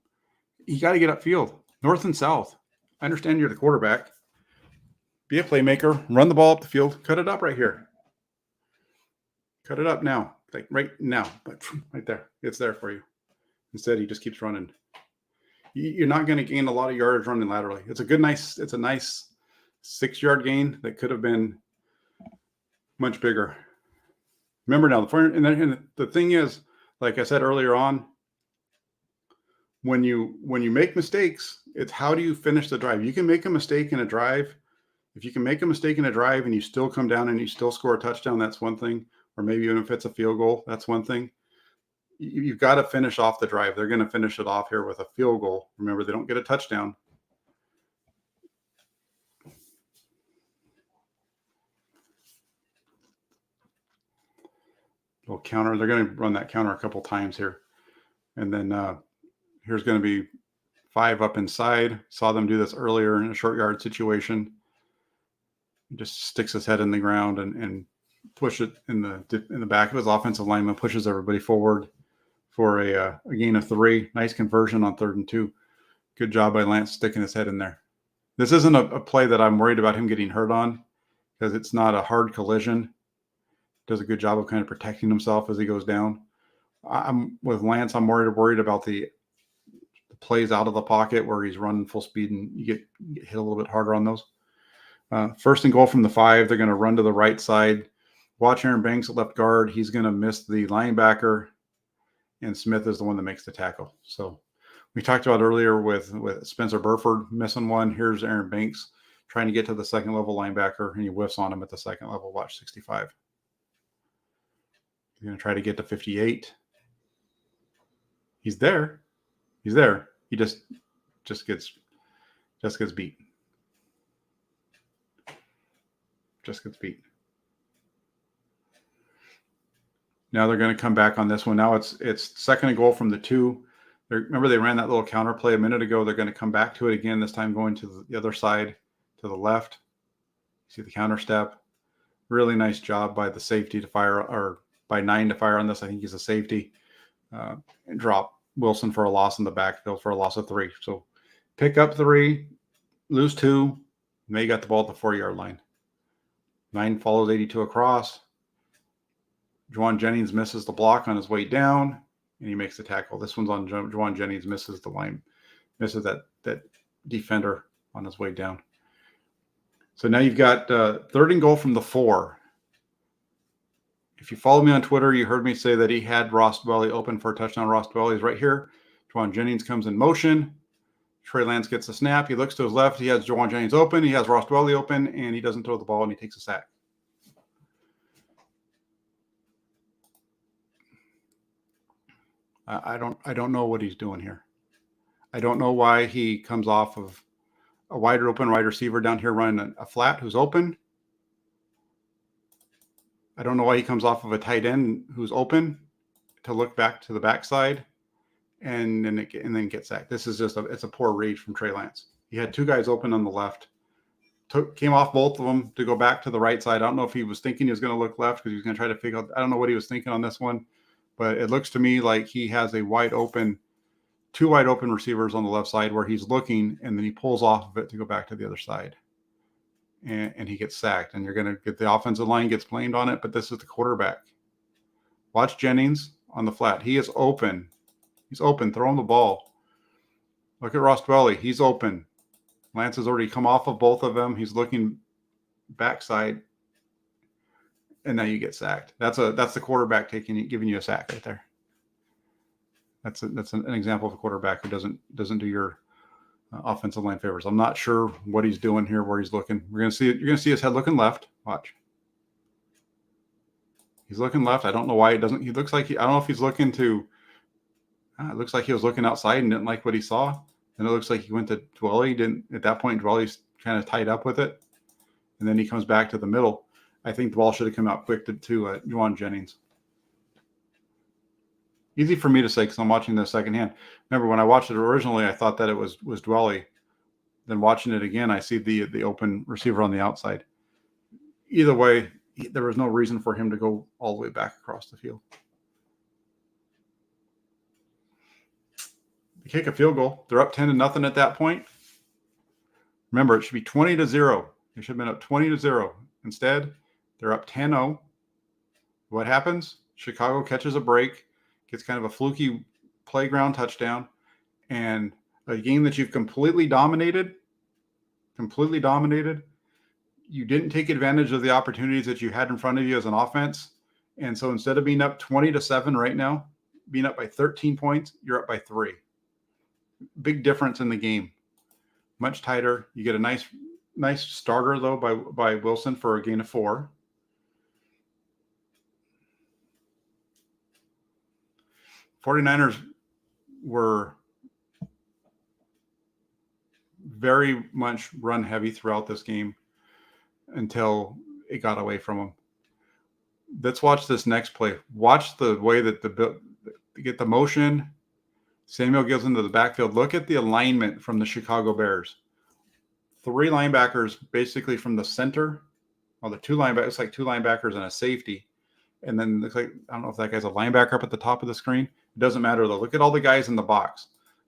You got to get upfield, north and south. I understand you're the quarterback. Be a playmaker. Run the ball up the field. Cut it up right here. Cut it up now, like right now, but right there. It's there for you. Instead, he just keeps running. You're not going to gain a lot of yardage running laterally. It's a nice 6-yard gain that could have been much bigger. Remember now, the thing is, like I said earlier on, when you make mistakes, it's how do you finish the drive? You can make a mistake in a drive. If you can make a mistake in a drive and you still come down and you still score a touchdown, that's one thing. Or maybe even if it's a field goal, that's one thing. You've got to finish off the drive. They're going to finish it off here with a field goal. Remember, they don't get a touchdown. Little counter. They're going to run that counter a couple times here. And then here's going to be 5 up inside. Saw them do this earlier in a short yard situation. He just sticks his head in the ground and push it in the back of his offensive lineman, pushes everybody forward for a gain of 3. Nice conversion on 3rd and 2. Good job by Lance sticking his head in there. This isn't a play that I'm worried about him getting hurt on because it's not a hard collision. Does a good job of kind of protecting himself as he goes down. With Lance, I'm worried about the plays out of the pocket where he's running full speed and you get hit a little bit harder on those. 1st and goal from the 5. They're going to run to the right side. Watch Aaron Banks at left guard. He's going to miss the linebacker, and Smith is the one that makes the tackle. So we talked about earlier with Spencer Burford missing one. Here's Aaron Banks trying to get to the 2nd level linebacker, and he whiffs on him at the 2nd level. Watch 65. He's going to try to get to 58. He's there. He just gets beat. Just gets beat. Now they're going to come back on this one. Now it's 2nd and goal from the 2. Remember they ran that little counter play a minute ago. They're going to come back to it again, this time going to the other side, to the left. See the counter step. Really nice job by the safety to fire, or by 9 to fire on this. I think he's a safety. And drop Wilson for a loss in the backfield for a loss of 3. So pick up 3, lose 2. Now you got the ball at the 4-yard line. 9 follows 82 across. Juwan Jennings misses the block on his way down, and he makes the tackle. This one's on Juwan Jennings, misses that defender on his way down. So now you've got 3rd and goal from the 4. If you follow me on Twitter, you heard me say that he had Ross Dwelly open for a touchdown. Ross Dwelly is right here. Juwan Jennings comes in motion. Trey Lance gets the snap. He looks to his left. He has Juwan Jennings open. He has Ross Dwelly open, and he doesn't throw the ball, and he takes a sack. I don't know what he's doing here. I don't know why he comes off of a wider open wide receiver down here running a flat who's open. I don't know why he comes off of a tight end who's open to look back to the backside and then get sacked. This is just it's a poor read from Trey Lance. He had 2 guys open on the left, came off both of them to go back to the right side. I don't know if he was thinking he was going to look left because he was going to try to figure out. I don't know what he was thinking on this one, but it looks to me like he has a 2 wide open receivers on the left side where he's looking, and then he pulls off of it to go back to the other side. And he gets sacked, and you're going to get the offensive line gets blamed on it, but this is the quarterback. Watch Jennings on the flat. He is open. He's open. Throw him the ball. Look at Ross Dwelly. He's open. Lance has already come off of both of them. He's looking backside, and now you get sacked. That's the quarterback giving you a sack right there. That's an example of a quarterback who doesn't do your offensive line favors. I'm not sure what he's doing here, where he's looking. You're going to see his head looking left. Watch. He's looking left. I don't know why it doesn't. He looks like I don't know if he's looking to. It looks like he was looking outside and didn't like what he saw. And it looks like he went to Dwelly. At that point, Dwelly's kind of tied up with it. And then he comes back to the middle. I think the ball should have come out quick to Juwan Jennings. Easy for me to say because I'm watching this secondhand. Remember, when I watched it originally, I thought that it was Dwelly. Then watching it again, I see the open receiver on the outside. Either way, there was no reason for him to go all the way back across the field. They kick a field goal. They're up 10-0 at that point. Remember, it should be 20-0. They should have been up 20-0. Instead, they're up 10-0. What happens? Chicago catches a break, gets kind of a fluky playground touchdown, and a game that you've completely dominated. You didn't take advantage of the opportunities that you had in front of you as an offense. And so instead of being up 20-7 right now, being up by 13 points, you're up by 3. Big difference in the game. Much tighter. You get a nice starter, though, by Wilson for a gain of 4. '49ers were very much run heavy throughout this game until it got away from them. Let's watch this next play. Watch the way that they get the motion. Samuel goes into the backfield. Look at the alignment from the Chicago Bears. 3 linebackers basically from the center. Well, the 2 linebackers, it's like 2 linebackers and a safety. And then looks like, I don't know if that guy's a linebacker up at the top of the screen. It doesn't matter, though. Look at all the guys in the box.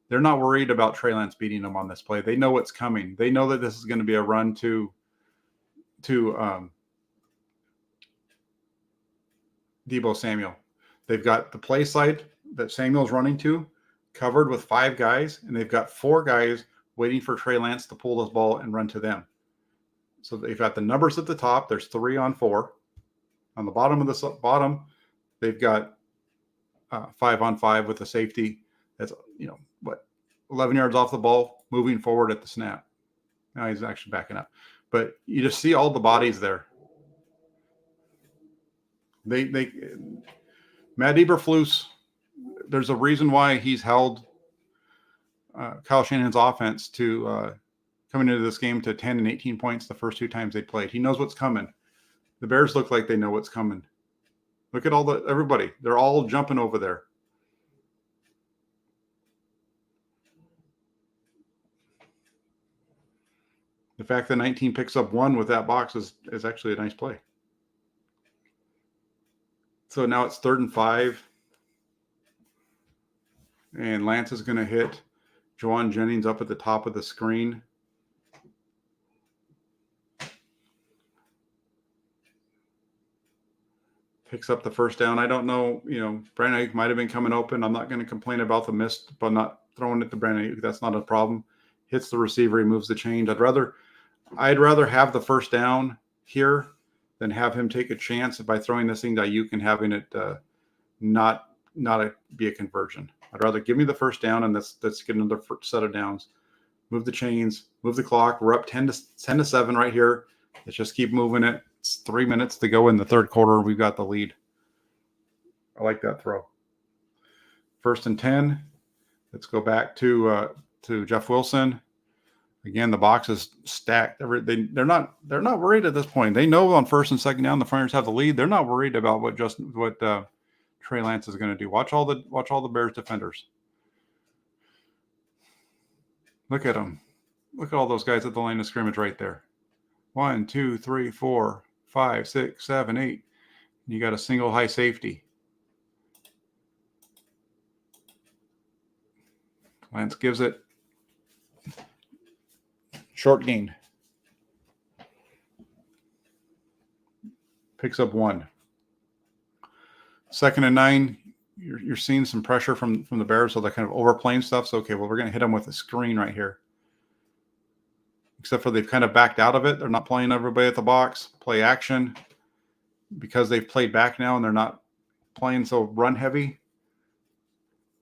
They're not worried about Trey Lance beating them on this play. They know what's coming. They know that this is going to be a run to Deebo Samuel. They've got the play side that Samuel's running to covered with 5 guys, and they've got 4 guys waiting for Trey Lance to pull this ball and run to them. So they've got the numbers at the top. There's 3 on 4. On the bottom of the bottom, they've got 5 on 5 with the safety. That's 11 yards off the ball, moving forward at the snap. Now he's actually backing up, but you just see all the bodies there. Matt Eberflus, there's a reason why he's held Kyle Shanahan's offense to coming into this game to 10 and 18 points the first 2 times they played. He knows what's coming. The Bears look like they know what's coming. Look at everybody. They're all jumping over there. The fact that 19 picks up 1 with that box is actually a nice play. So now it's 3rd and 5. And Lance is going to hit Juwan Jennings up at the top of the screen. Picks up the first down. I don't know, Brandon Ayuk might have been coming open. I'm not going to complain about the missed, but not throwing it to Brandon Ayuk. That's not a problem. Hits the receiver. He moves the chains. I'd rather I'd rather have the first down here than have him take a chance by throwing this thing to Ayuk and having it not be a conversion. I'd rather give me the first down and let's get another set of downs. Move the chains, move the clock. We're up 10 to 7 right here. Let's just keep moving it. It's 3 minutes to go in the third quarter. We've got the lead. I like that throw. 1st and 10. Let's go back to Jeff Wilson. Again, the box is stacked. They're not worried at this point. They know on 1st and 2nd down the Flyers have the lead. They're not worried about what Trey Lance is going to do. Watch all the Bears defenders. Look at them. Look at all those guys at the line of scrimmage right there. 1, 2, 3, 4, 5, 6, 7, 8. You got a single high safety. Lance gives it. Short gain. Picks up 1. 2nd and 9. You're seeing some pressure from the Bears, so they're kind of overplaying stuff. So, okay, well, we're going to hit them with a screen right here. Except for they've kind of backed out of it. They're not playing everybody at the box. Play action. Because they've played back now and they're not playing so run heavy,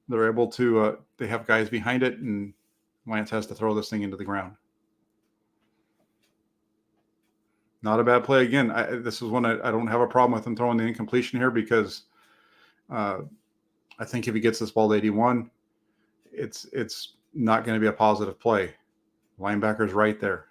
they're able to they have guys behind it, and Lance has to throw this thing into the ground. Not a bad play again. This is one I don't have a problem with him throwing the incompletion here because I think if he gets this ball to 81, it's not going to be a positive play. Linebacker's right there.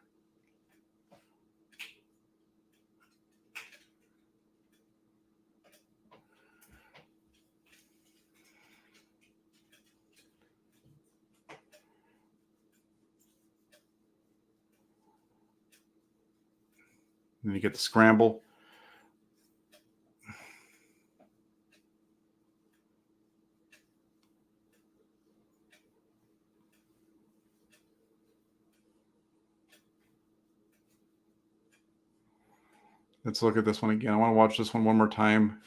And then you get the scramble. Let's look at this one again. I want to watch this one more time.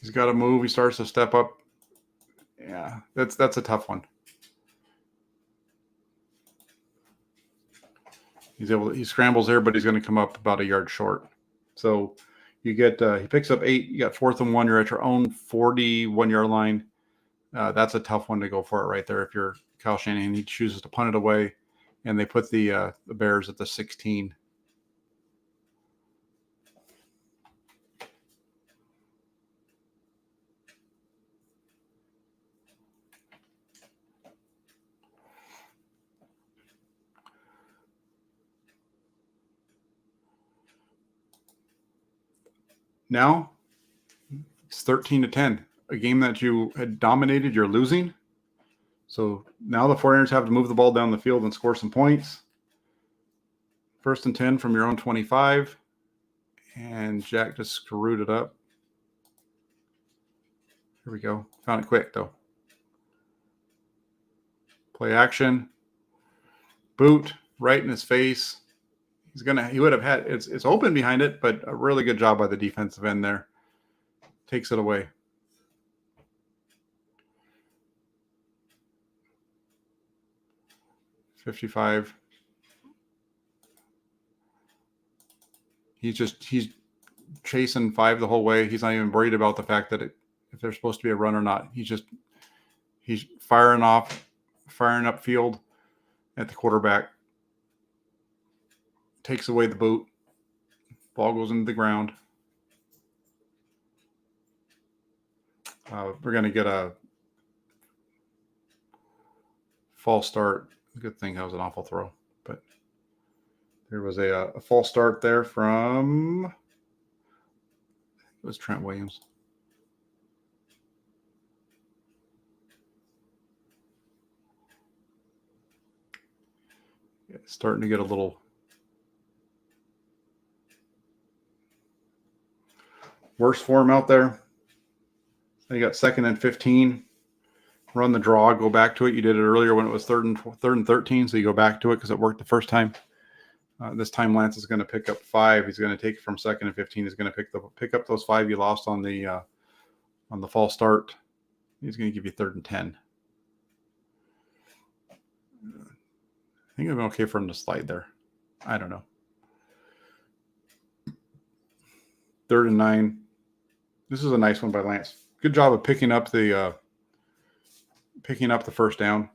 He's got to move. He starts to step up. Yeah, that's a tough one. He scrambles there, but he's going to come up about a yard short. So you get he picks up 8. You got 4th and 1. You're at your own 41-yard line. That's a tough one to go for it right there. If you're Kyle Shanahan, he chooses to punt it away, and they put the Bears at the 16. Now it's 13-10. A game that you had dominated, you're losing. So now the 49ers have to move the ball down the field and score some points. 1st and 10 from your own 25. And Jack just screwed it up. Here we go. Found it quick, though. Play action. Boot right in his face. He would have had it's open behind it, but a really good job by the defensive end there. Takes it away. $55. He's chasing 5 the whole way. He's not even worried about the fact that if they're supposed to be a run or not. He's firing upfield at the quarterback. Takes away the boot. Ball goes into the ground. We're going to get a false start. Good thing that was an awful throw. But there was a false start there from it was Trent Williams. Yeah, starting to get a little worse for him out there. Then you got 2nd and 15. Run the draw, go back to it. You did it earlier when it was 3rd and 13, so you go back to it because it worked the first time. This time Lance is going to pick up 5. He's going to take it from 2nd and 15. He's going to pick up those 5 you lost on the false start. He's going to give you 3rd and 10. I think it'd be okay for him to slide there. I don't know. 3rd and 9. This is a nice one by Lance. Good job of picking up the first down.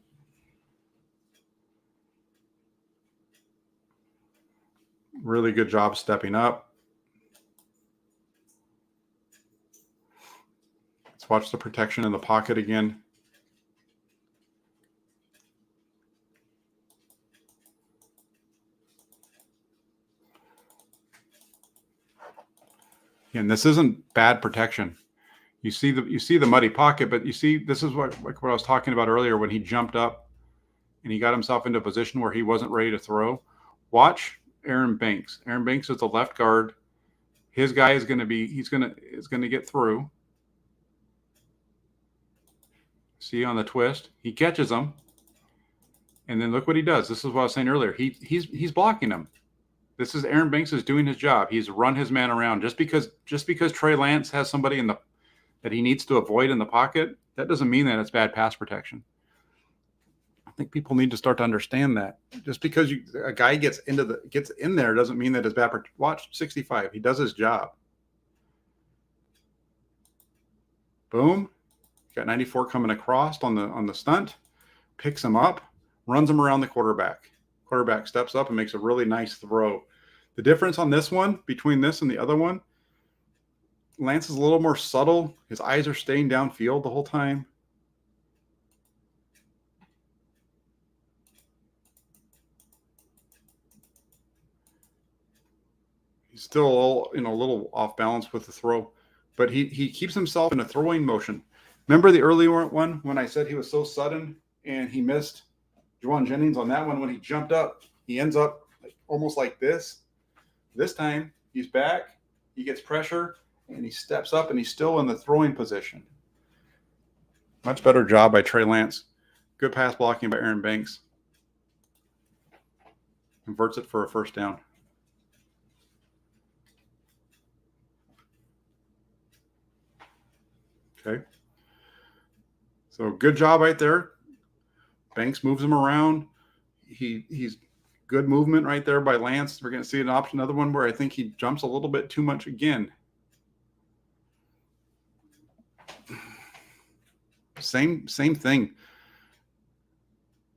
Really good job stepping up. Let's watch the protection in the pocket again. And this isn't bad protection. You see the muddy pocket, but you see this is what I was talking about earlier when he jumped up and he got himself into a position where he wasn't ready to throw. Watch Aaron Banks. Aaron Banks is the left guard. His guy is going to get through. See on the twist, he catches him, and then look what he does. This is what I was saying earlier. He's blocking him. This is Aaron Banks is doing his job. He's run his man around. Just because Trey Lance has somebody that he needs to avoid in the pocket, that doesn't mean that it's bad pass protection. I think people need to start to understand that. Just because a guy gets in there doesn't mean that it's bad. Watch 65. He does his job. Boom. Got 94 coming across on the stunt. Picks him up. Runs him around the quarterback. Quarterback steps up and makes a really nice throw. The difference on this one between this and the other one, Lance is a little more subtle. His eyes are staying downfield the whole time. He's still a little off balance with the throw, but he keeps himself in a throwing motion. Remember the earlier one when I said he was so sudden and he missed Juwan Jennings on that one when he jumped up? He ends up almost like this. This time he's back, he gets pressure, and he steps up and he's still in the throwing position. Much better job by Trey Lance. Good pass blocking by Aaron Banks. Converts it for a first down. Okay. So good job right there. Banks moves him around. He's good movement right there by Lance. We're going to see another one where I think he jumps a little bit too much again. Same thing.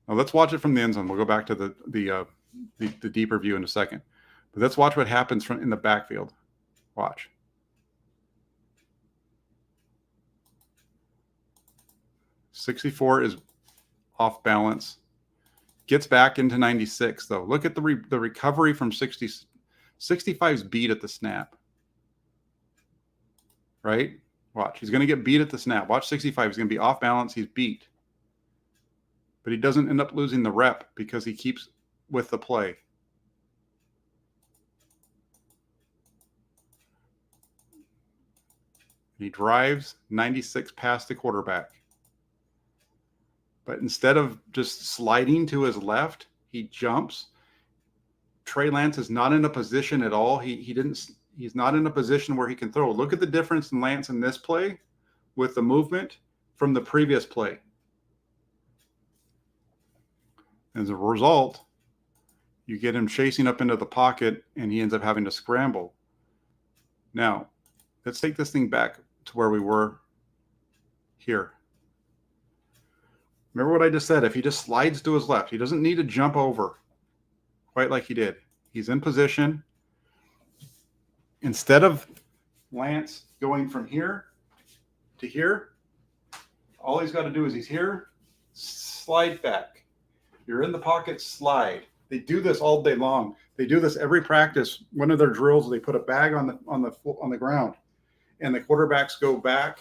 Now let's watch it from the end zone. We'll go back to the deeper view in a second. But let's watch what happens in the backfield. Watch. .64 is off balance. Gets back into 96, though. Look at the recovery from 60. 65's beat at the snap. Right? Watch. He's going to get beat at the snap. Watch 65. He's going to be off balance. He's beat. But he doesn't end up losing the rep because he keeps with the play. He drives 96 past the quarterback. But instead of just sliding to his left, he jumps. Trey Lance is not in a position at all. He's not in a position where he can throw. Look at the difference in Lance in this play with the movement from the previous play. As a result, you get him chasing up into the pocket and he ends up having to scramble. Now, let's take this thing back to where we were here. Remember what I just said. If he just slides to his left, he doesn't need to jump over quite like he did. He's in position. Instead of Lance going from here to here, all he's got to do is he's here, slide back. You're in the pocket, slide. They do this all day long. They do this every practice. One of their drills, they put a bag on the ground, and the quarterbacks go back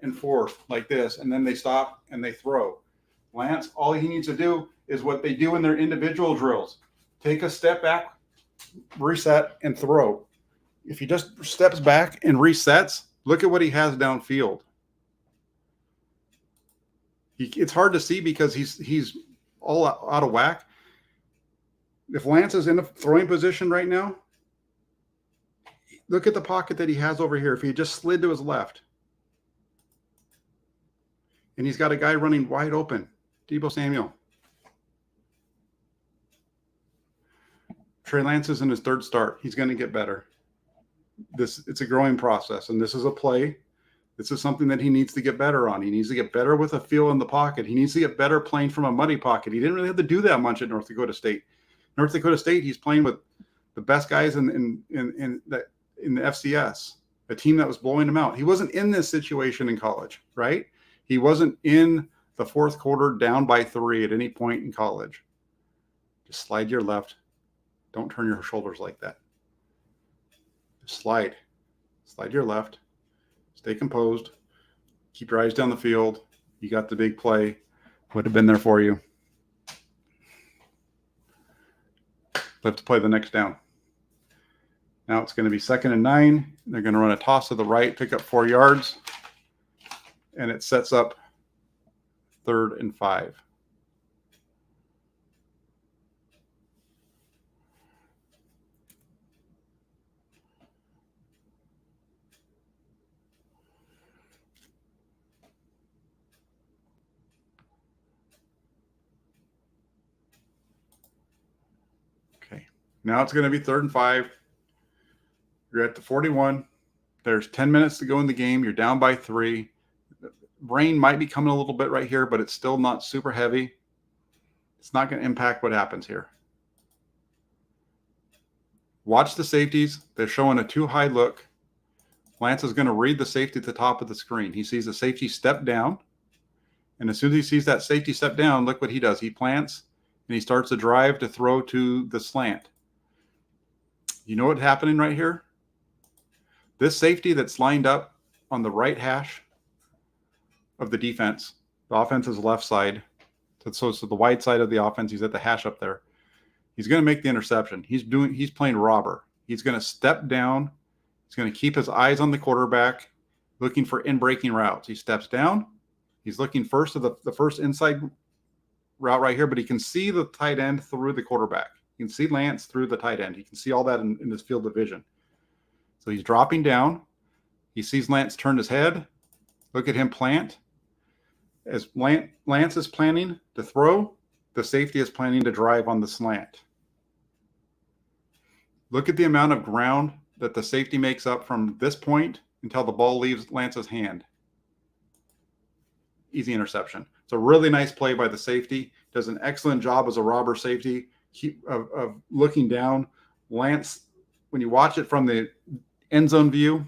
and forth like this, and then they stop and they throw. Lance, all he needs to do is what they do in their individual drills. Take a step back, reset, and throw. If he just steps back and resets, look at what he has downfield. It's hard to see because he's all out of whack. If Lance is in a throwing position right now, look at the pocket that he has over here. If he just slid to his left, and he's got a guy running wide open, Deebo Samuel. Trey Lance is in his third start. He's going to get better. It's a growing process, and this is a play. This is something that he needs to get better on. He needs to get better with a feel in the pocket. He needs to get better playing from a muddy pocket. He didn't really have to do that much at North Dakota State. North Dakota State, he's playing with the best guys in the FCS, a team that was blowing him out. He wasn't in this situation in college, right? He wasn't in the fourth quarter down by 3 at any point in college. Just slide your left. Don't turn your shoulders like that. Just slide your left. Stay composed. Keep your eyes down the field. You got the big play. Would have been there for you. Have to play the next down. Now it's going to be 2nd and 9. They're going to run a toss to the right, pick up 4 yards, and it sets up 3rd and 5. Okay, now it's going to be 3rd and 5. You're at the 41. There's 10 minutes to go in the game. You're down by 3. Rain might be coming a little bit right here, but it's still not super heavy. It's not going to impact what happens here. Watch the safeties. They're showing a too high look. Lance is going to read the safety at the top of the screen. He sees the safety step down. And as soon as he sees that safety step down, look what he does. He plants and he starts a drive to throw to the slant. You know what's happening right here? This safety that's lined up on the right hash of the defense, the offense is left side. So the wide side of the offense, he's at the hash up there. He's going to make the interception. He's playing robber. He's going to step down. He's going to keep his eyes on the quarterback, looking for in-breaking routes. He steps down. He's looking first at the first inside route right here, but he can see the tight end through the quarterback. You can see Lance through the tight end. He can see all that in his field of vision. So he's dropping down. He sees Lance turn his head. Look at him plant. As Lance is planning to throw, the safety is planning to drive on the slant. Look at the amount of ground that the safety makes up from this point until the ball leaves Lance's hand. Easy interception. It's a really nice play by the safety. Does an excellent job as a robber safety of looking down. Lance, when you watch it from the end zone view,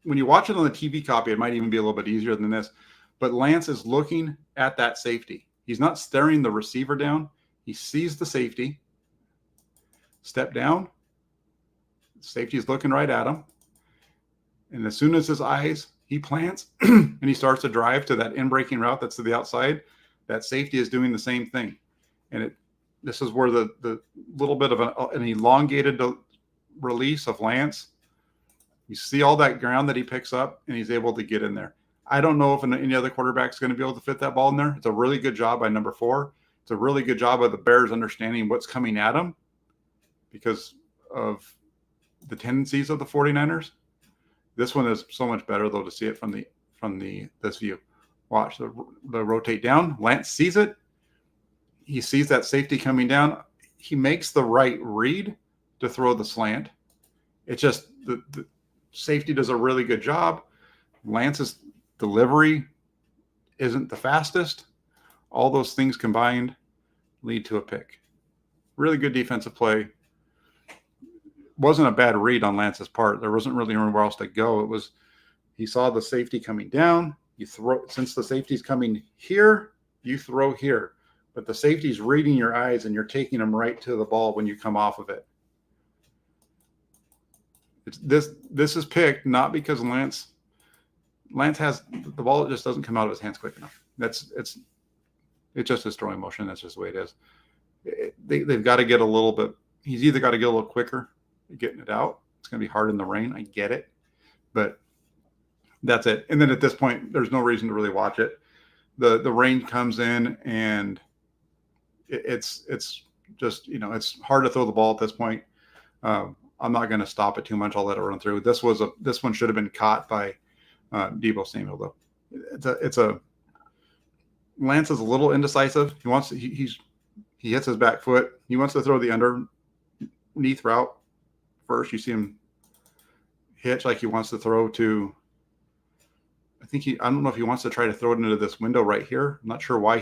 when you watch it on the TV copy, it might even be a little bit easier than this. But Lance is looking at that safety. He's not staring the receiver down. He sees the safety. Step down. Safety is looking right at him. And as soon as his eyes, he plants and he starts to drive to that in-breaking route that's to the outside. That safety is doing the same thing. And this is where the little bit of an elongated release of Lance. You see all that ground that he picks up, and he's able to get in there. I don't know if any other quarterback is going to be able to fit that ball in there. It's a really good job by number 4. It's a really good job of the Bears understanding what's coming at them because of the tendencies of the 49ers. This one is so much better, though, to see it from this view. Watch the rotate down. Lance sees it. He sees that safety coming down. He makes the right read to throw the slant. It's just the safety does a really good job. Lance's delivery isn't the fastest. All those things combined lead to a pick. Really good defensive play. Wasn't a bad read on Lance's part. There wasn't really anywhere else to go. It was he saw the safety coming down. You throw since the safety's coming here, you throw here. But the safety's reading your eyes and you're taking them right to the ball when you come off of it. This is picked not because Lance has the ball, it just doesn't come out of his hands quick enough. It's just his throwing motion. That's just the way it is. They've got to get a little bit. He's either got to get a little quicker getting it out. It's going to be hard in the rain. I get it, but that's it. And then at this point, there's no reason to really watch it. The rain comes in and it's just, it's hard to throw the ball at this point. I'm not going to stop it too much. I'll let it run through. This one should have been caught by Deebo Samuel though. Lance is a little indecisive. He hits his back foot. He wants to throw the underneath route first. You see him hitch like he wants to throw to. I don't know if he wants to try to throw it into this window right here. I'm not sure why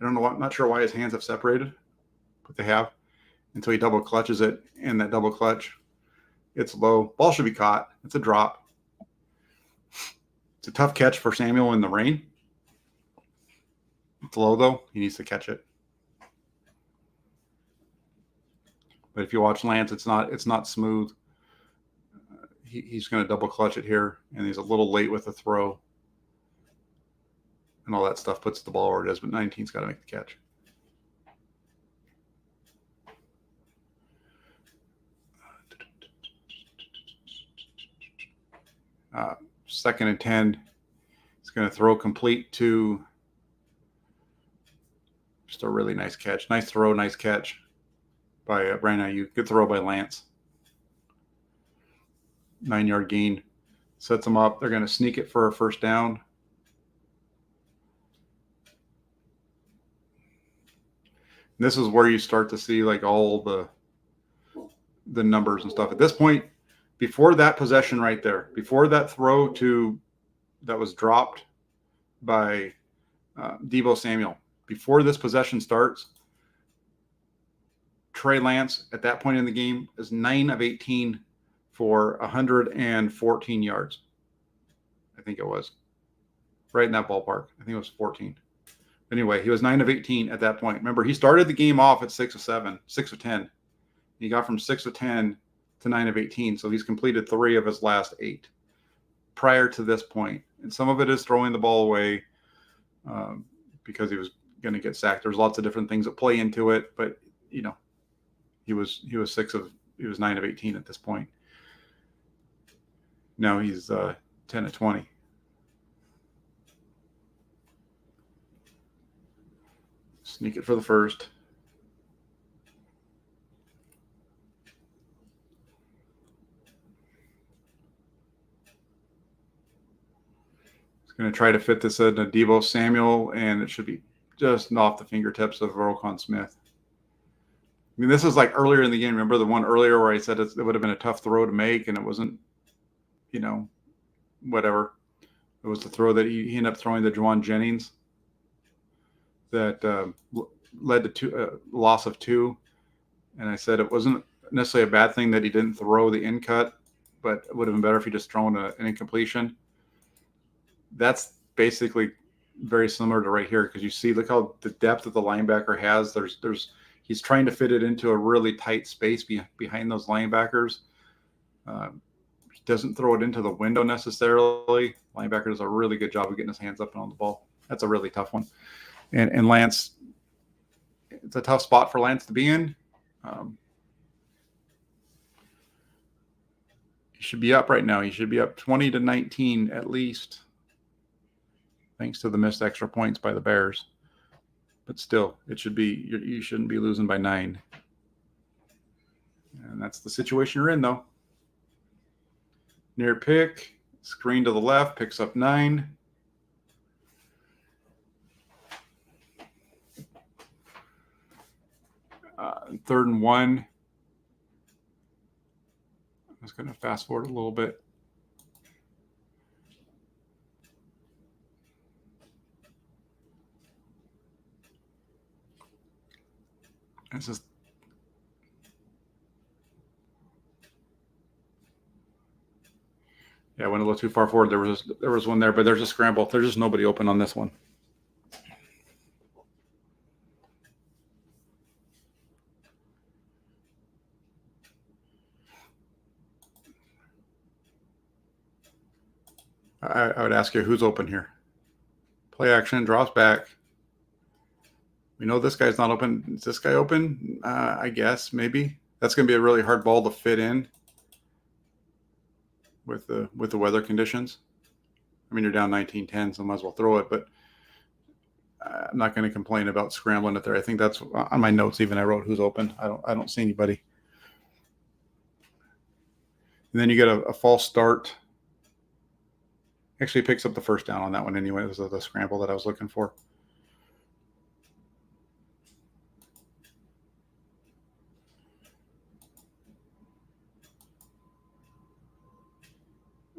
I'm not sure why his hands have separated, but they have. Until he double clutches it, and that double clutch, it's low. Ball should be caught. It's a drop. It's a tough catch for Samuel in the rain. It's low though. He needs to catch it. But if you watch Lance, it's not smooth. He's going to double clutch it here, and he's a little late with the throw. And all that stuff puts the ball where it is, but 19's got to make the catch. Second and 10. He's going to throw complete to just a really nice catch. Nice throw, nice catch by Brandon Ayuk. Good throw by Lance. 9-yard gain. Sets them up. They're going to sneak it for a first down. And this is where you start to see like all the numbers and stuff. At this point, before that possession right there, before that throw that was dropped by Deebo Samuel, before this possession starts, Trey Lance at that point in the game is 9 of 18 for 114 yards. I think it was right in that ballpark. I think it was 14. Anyway, he was 9 of 18 at that point. Remember, he started the game off at 6 of 10. He got from 6 of 10 to 9 of 18. So he's completed 3 of his last 8 prior to this point. And some of it is throwing the ball away because he was going to get sacked. There's lots of different things that play into it, but he was 9 of 18 at this point. Now he's 10 of 20. Sneak it for the first. Going to try to fit this in a Deebo Samuel, and it should be just off the fingertips of Roquan Smith. I mean, this is like earlier in the game. Remember the one earlier where I said it would have been a tough throw to make, and it wasn't, whatever. It was the throw that he ended up throwing to Juwan Jennings that led to loss of 2. And I said it wasn't necessarily a bad thing that he didn't throw the in cut, but it would have been better if he just thrown an incompletion. That's basically very similar to right here because you see, look how the depth that the linebacker has. He's trying to fit it into a really tight space behind those linebackers. He doesn't throw it into the window necessarily. Linebacker does a really good job of getting his hands up and on the ball. That's a really tough one. And Lance, it's a tough spot for Lance to be in. He should be up right now. He should be up 20-19 at least, thanks to the missed extra points by the Bears. But still, it should be, you shouldn't be losing by 9. And that's the situation you're in, though. Near pick, screen to the left, picks up 9. Third and 1. I'm just going to fast forward a little bit. It's just I went a little too far forward. There was one there, but there's a scramble. There's just nobody open on this one. I would ask you who's open here. Play action, drops back. We know this guy's not open. Is this guy open? I guess maybe. That's going to be a really hard ball to fit in with the weather conditions. I mean, you're down 19-10, so might as well throw it. But I'm not going to complain about scrambling it there. I think that's on my notes. Even I wrote who's open. I don't see anybody. And then you get a false start. Actually picks up the first down on that one anyway. It was the scramble that I was looking for.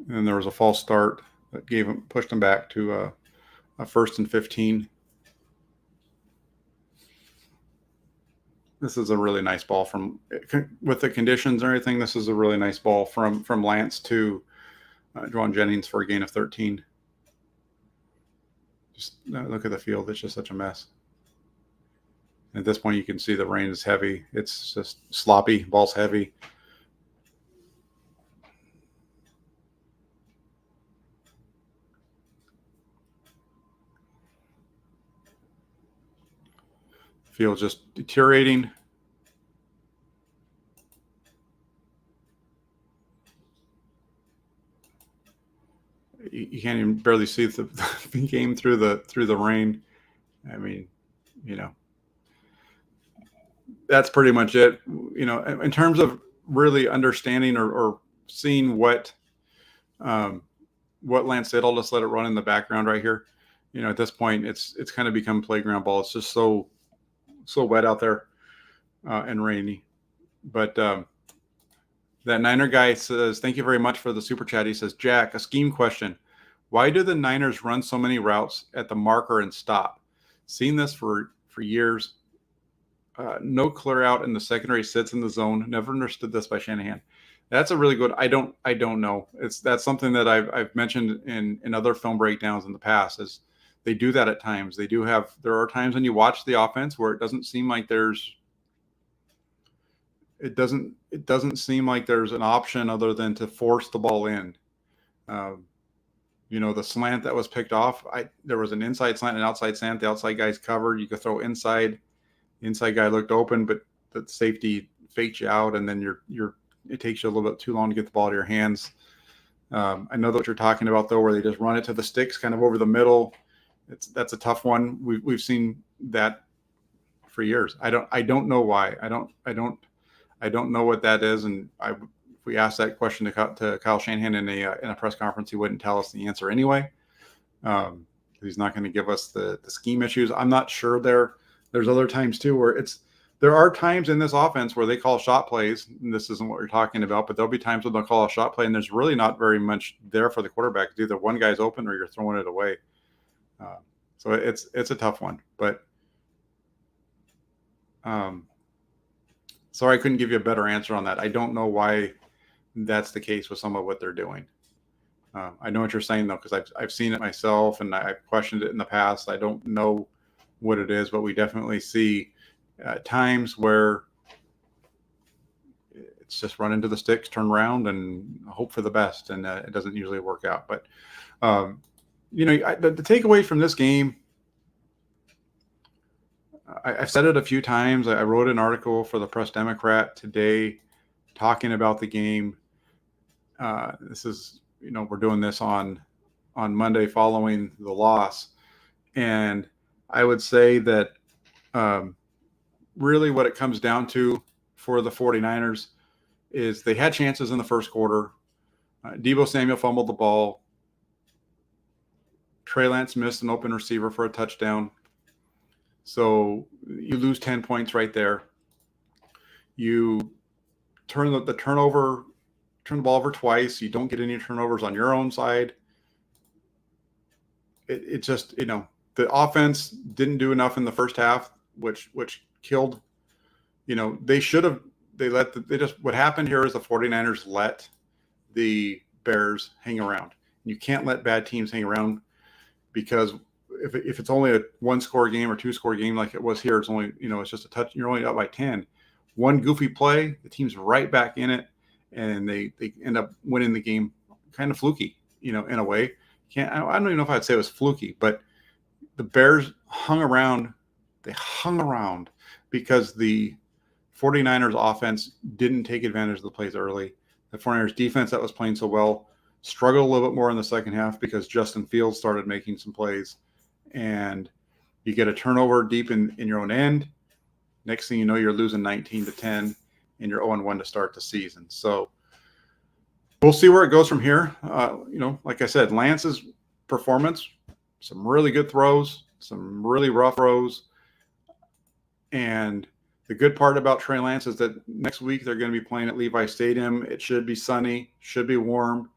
And then there was a false start that pushed him back to a 1st and 15. This is a really nice ball with the conditions and everything. This is a really nice ball from Lance to Juwan Jennings for a gain of 13. Just look at the field. It's just such a mess. At this point, you can see the rain is heavy. It's just sloppy. Ball's heavy. Field just deteriorating. You can't even barely see the game through the rain. I mean, that's pretty much it. In terms of really understanding or seeing what Lance did, I'll just let it run in the background right here. At this point, it's kind of become playground ball. It's just so wet out there and rainy. But that Niner guy says, thank you very much for the super chat. He says, Jack, a scheme question. Why do the Niners run so many routes at the marker and stop? Seen this for years. No clear out and the secondary sits in the zone. Never understood this by Shanahan. That's a really good. I don't know. That's something that I've mentioned in other film breakdowns in the past. Is they do that at times. There are times when you watch the offense where it doesn't seem like there's an option other than to force the ball in. The slant that was picked off, there was an inside slant and outside slant. The outside guy's covered. You could throw inside. The inside guy looked open, but the safety faked you out, and then it takes you a little bit too long to get the ball to your hands. I know what you're talking about, though, where they just run it to the sticks kind of over the middle. That's a tough one. We've seen that for years. I don't know why. I don't know what that is. And if we asked that question to Kyle Shanahan in a press conference, he wouldn't tell us the answer anyway. He's not going to give us the scheme issues. I'm not sure there's other times too where there are times in this offense where they call shot plays, and this isn't what you're talking about, but there'll be times when they'll call a shot play and there's really not very much there for the quarterback. It's either one guy's open or you're throwing it away. So it's a tough one, but sorry I couldn't give you a better answer on that. I don't know why that's the case with some of what they're doing. I know what you're saying, though, because I've seen it myself and I've questioned it in the past. I don't know what it is, but we definitely see times where it's just run into the sticks, turn around, and hope for the best, and it doesn't usually work out. But the takeaway from this game, I've said it a few times. I wrote an article for the Press Democrat today talking about the game. This is, we're doing this on Monday following the loss. And I would say that really what it comes down to for the 49ers is they had chances in the first quarter. Deebo Samuel fumbled the ball. Trey Lance missed an open receiver for a touchdown. So you lose 10 points right there. You turn the ball over twice. You don't get any turnovers on your own side. It just, the offense didn't do enough in the first half, which killed, what happened here is the 49ers let the Bears hang around. You can't let bad teams hang around, because if it's only a 1-score game or 2-score game like it was here, it's only, it's just a touch. You're only up by 10. One goofy play, the team's right back in it, and they end up winning the game kind of fluky, in a way. I don't even know if I'd say it was fluky, but the Bears hung around. They hung around because the 49ers offense didn't take advantage of the plays early. The 49ers defense that was playing so well struggled a little bit more in the second half because Justin Fields started making some plays. And You get a turnover deep in your own end. Next thing you know, you're losing 19-10, and you're 0-1 to start the season. So we'll see where it goes from here. Like I said, Lance's performance, some really good throws, some really rough throws. And the good part about Trey Lance is that next week they're going to be playing at Levi Stadium. It should be sunny, should be warm.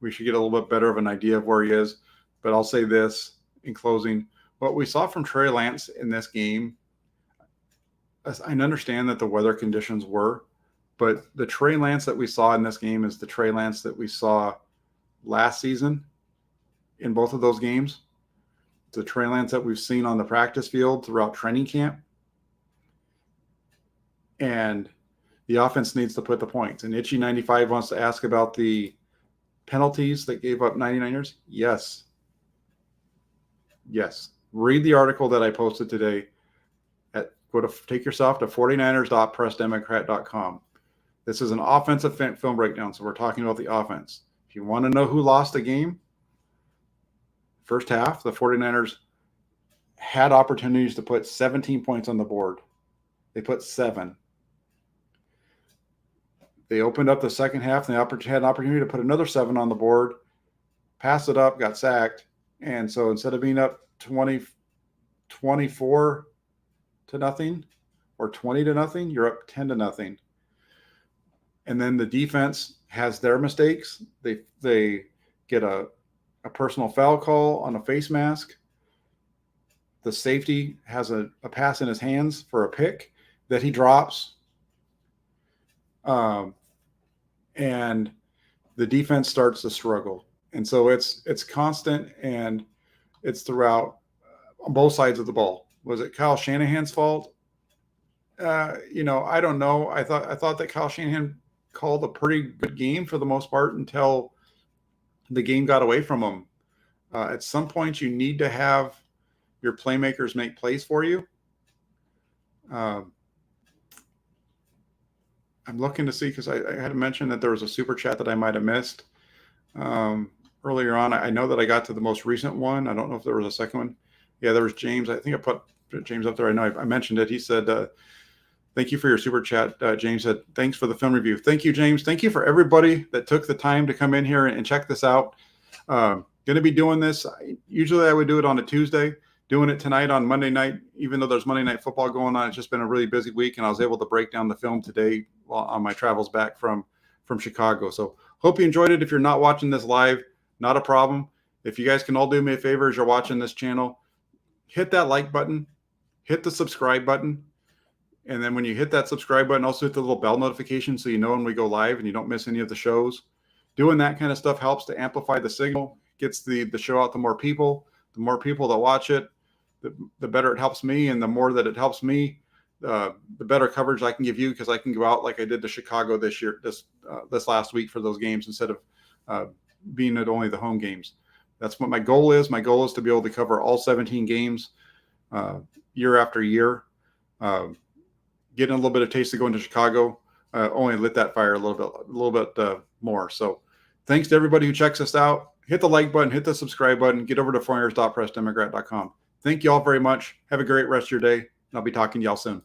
We should get a little bit better of an idea of where he is. But I'll say this in closing. What we saw from Trey Lance in this game, I understand that the weather conditions were, but the Trey Lance that we saw in this game is the Trey Lance that we saw last season in both of those games. The Trey Lance that we've seen on the practice field throughout training camp. And the offense needs to put the points. And Itchy95 wants to ask about the penalties that gave up 99ers. Yes. Read the article that I posted today. Take yourself to 49ers.pressdemocrat.com. This is an offensive film breakdown, so we're talking about the offense. If you want to know who lost the game, first half, the 49ers had opportunities to put 17 points on the board. They put 7. They opened up the second half, and they had an opportunity to put another 7 on the board, passed it up, got sacked. And so instead of being up 24 to nothing or 20 to nothing, you're up 10 to nothing. And then the defense has their mistakes. They get a personal foul call on a face mask. The safety has a pass in his hands for a pick that he drops. And the defense starts to struggle. And so it's constant, and it's throughout on both sides of the ball. Was it Kyle Shanahan's fault? I don't know. I thought that Kyle Shanahan called a pretty good game for the most part until the game got away from him. At some point, you need to have your playmakers make plays for you. I'm looking to see, because I had mentioned that there was a super chat that I might have missed earlier on. I know that I got to the most recent one. I don't know if there was a second one. Yeah, there was James. I think I put James up there. I know I mentioned it. He said, thank you for your super chat. James said, thanks for the film review. Thank you, James. Thank you for everybody that took the time to come in here and check this out. Going to be doing this. Usually I would do it on a Tuesday. Doing it tonight on Monday night, even though there's Monday Night Football going on. It's just been a really busy week, and I was able to break down the film today while on my travels back from Chicago. So hope you enjoyed it. If you're not watching this live, not a problem. If you guys can all do me a favor as you're watching this channel, hit that like button, hit the subscribe button. And then when you hit that subscribe button, also hit the little bell notification so you know when we go live and you don't miss any of the shows. Doing that kind of stuff helps to amplify the signal, gets the show out to more people. The more people that watch it, the better it helps me, and the more that it helps me, the better coverage I can give you, because I can go out like I did to Chicago this last week for those games instead of being at only the home games. That's what my goal is. My goal is to be able to cover all 17 games year after year. Getting a little bit of taste of going to Chicago only lit that fire a little bit more. So thanks to everybody who checks us out. Hit the like button, hit the subscribe button, get over to 49ers.pressdemocrat.com. Thank you all very much. Have a great rest of your day, and I'll be talking to y'all soon.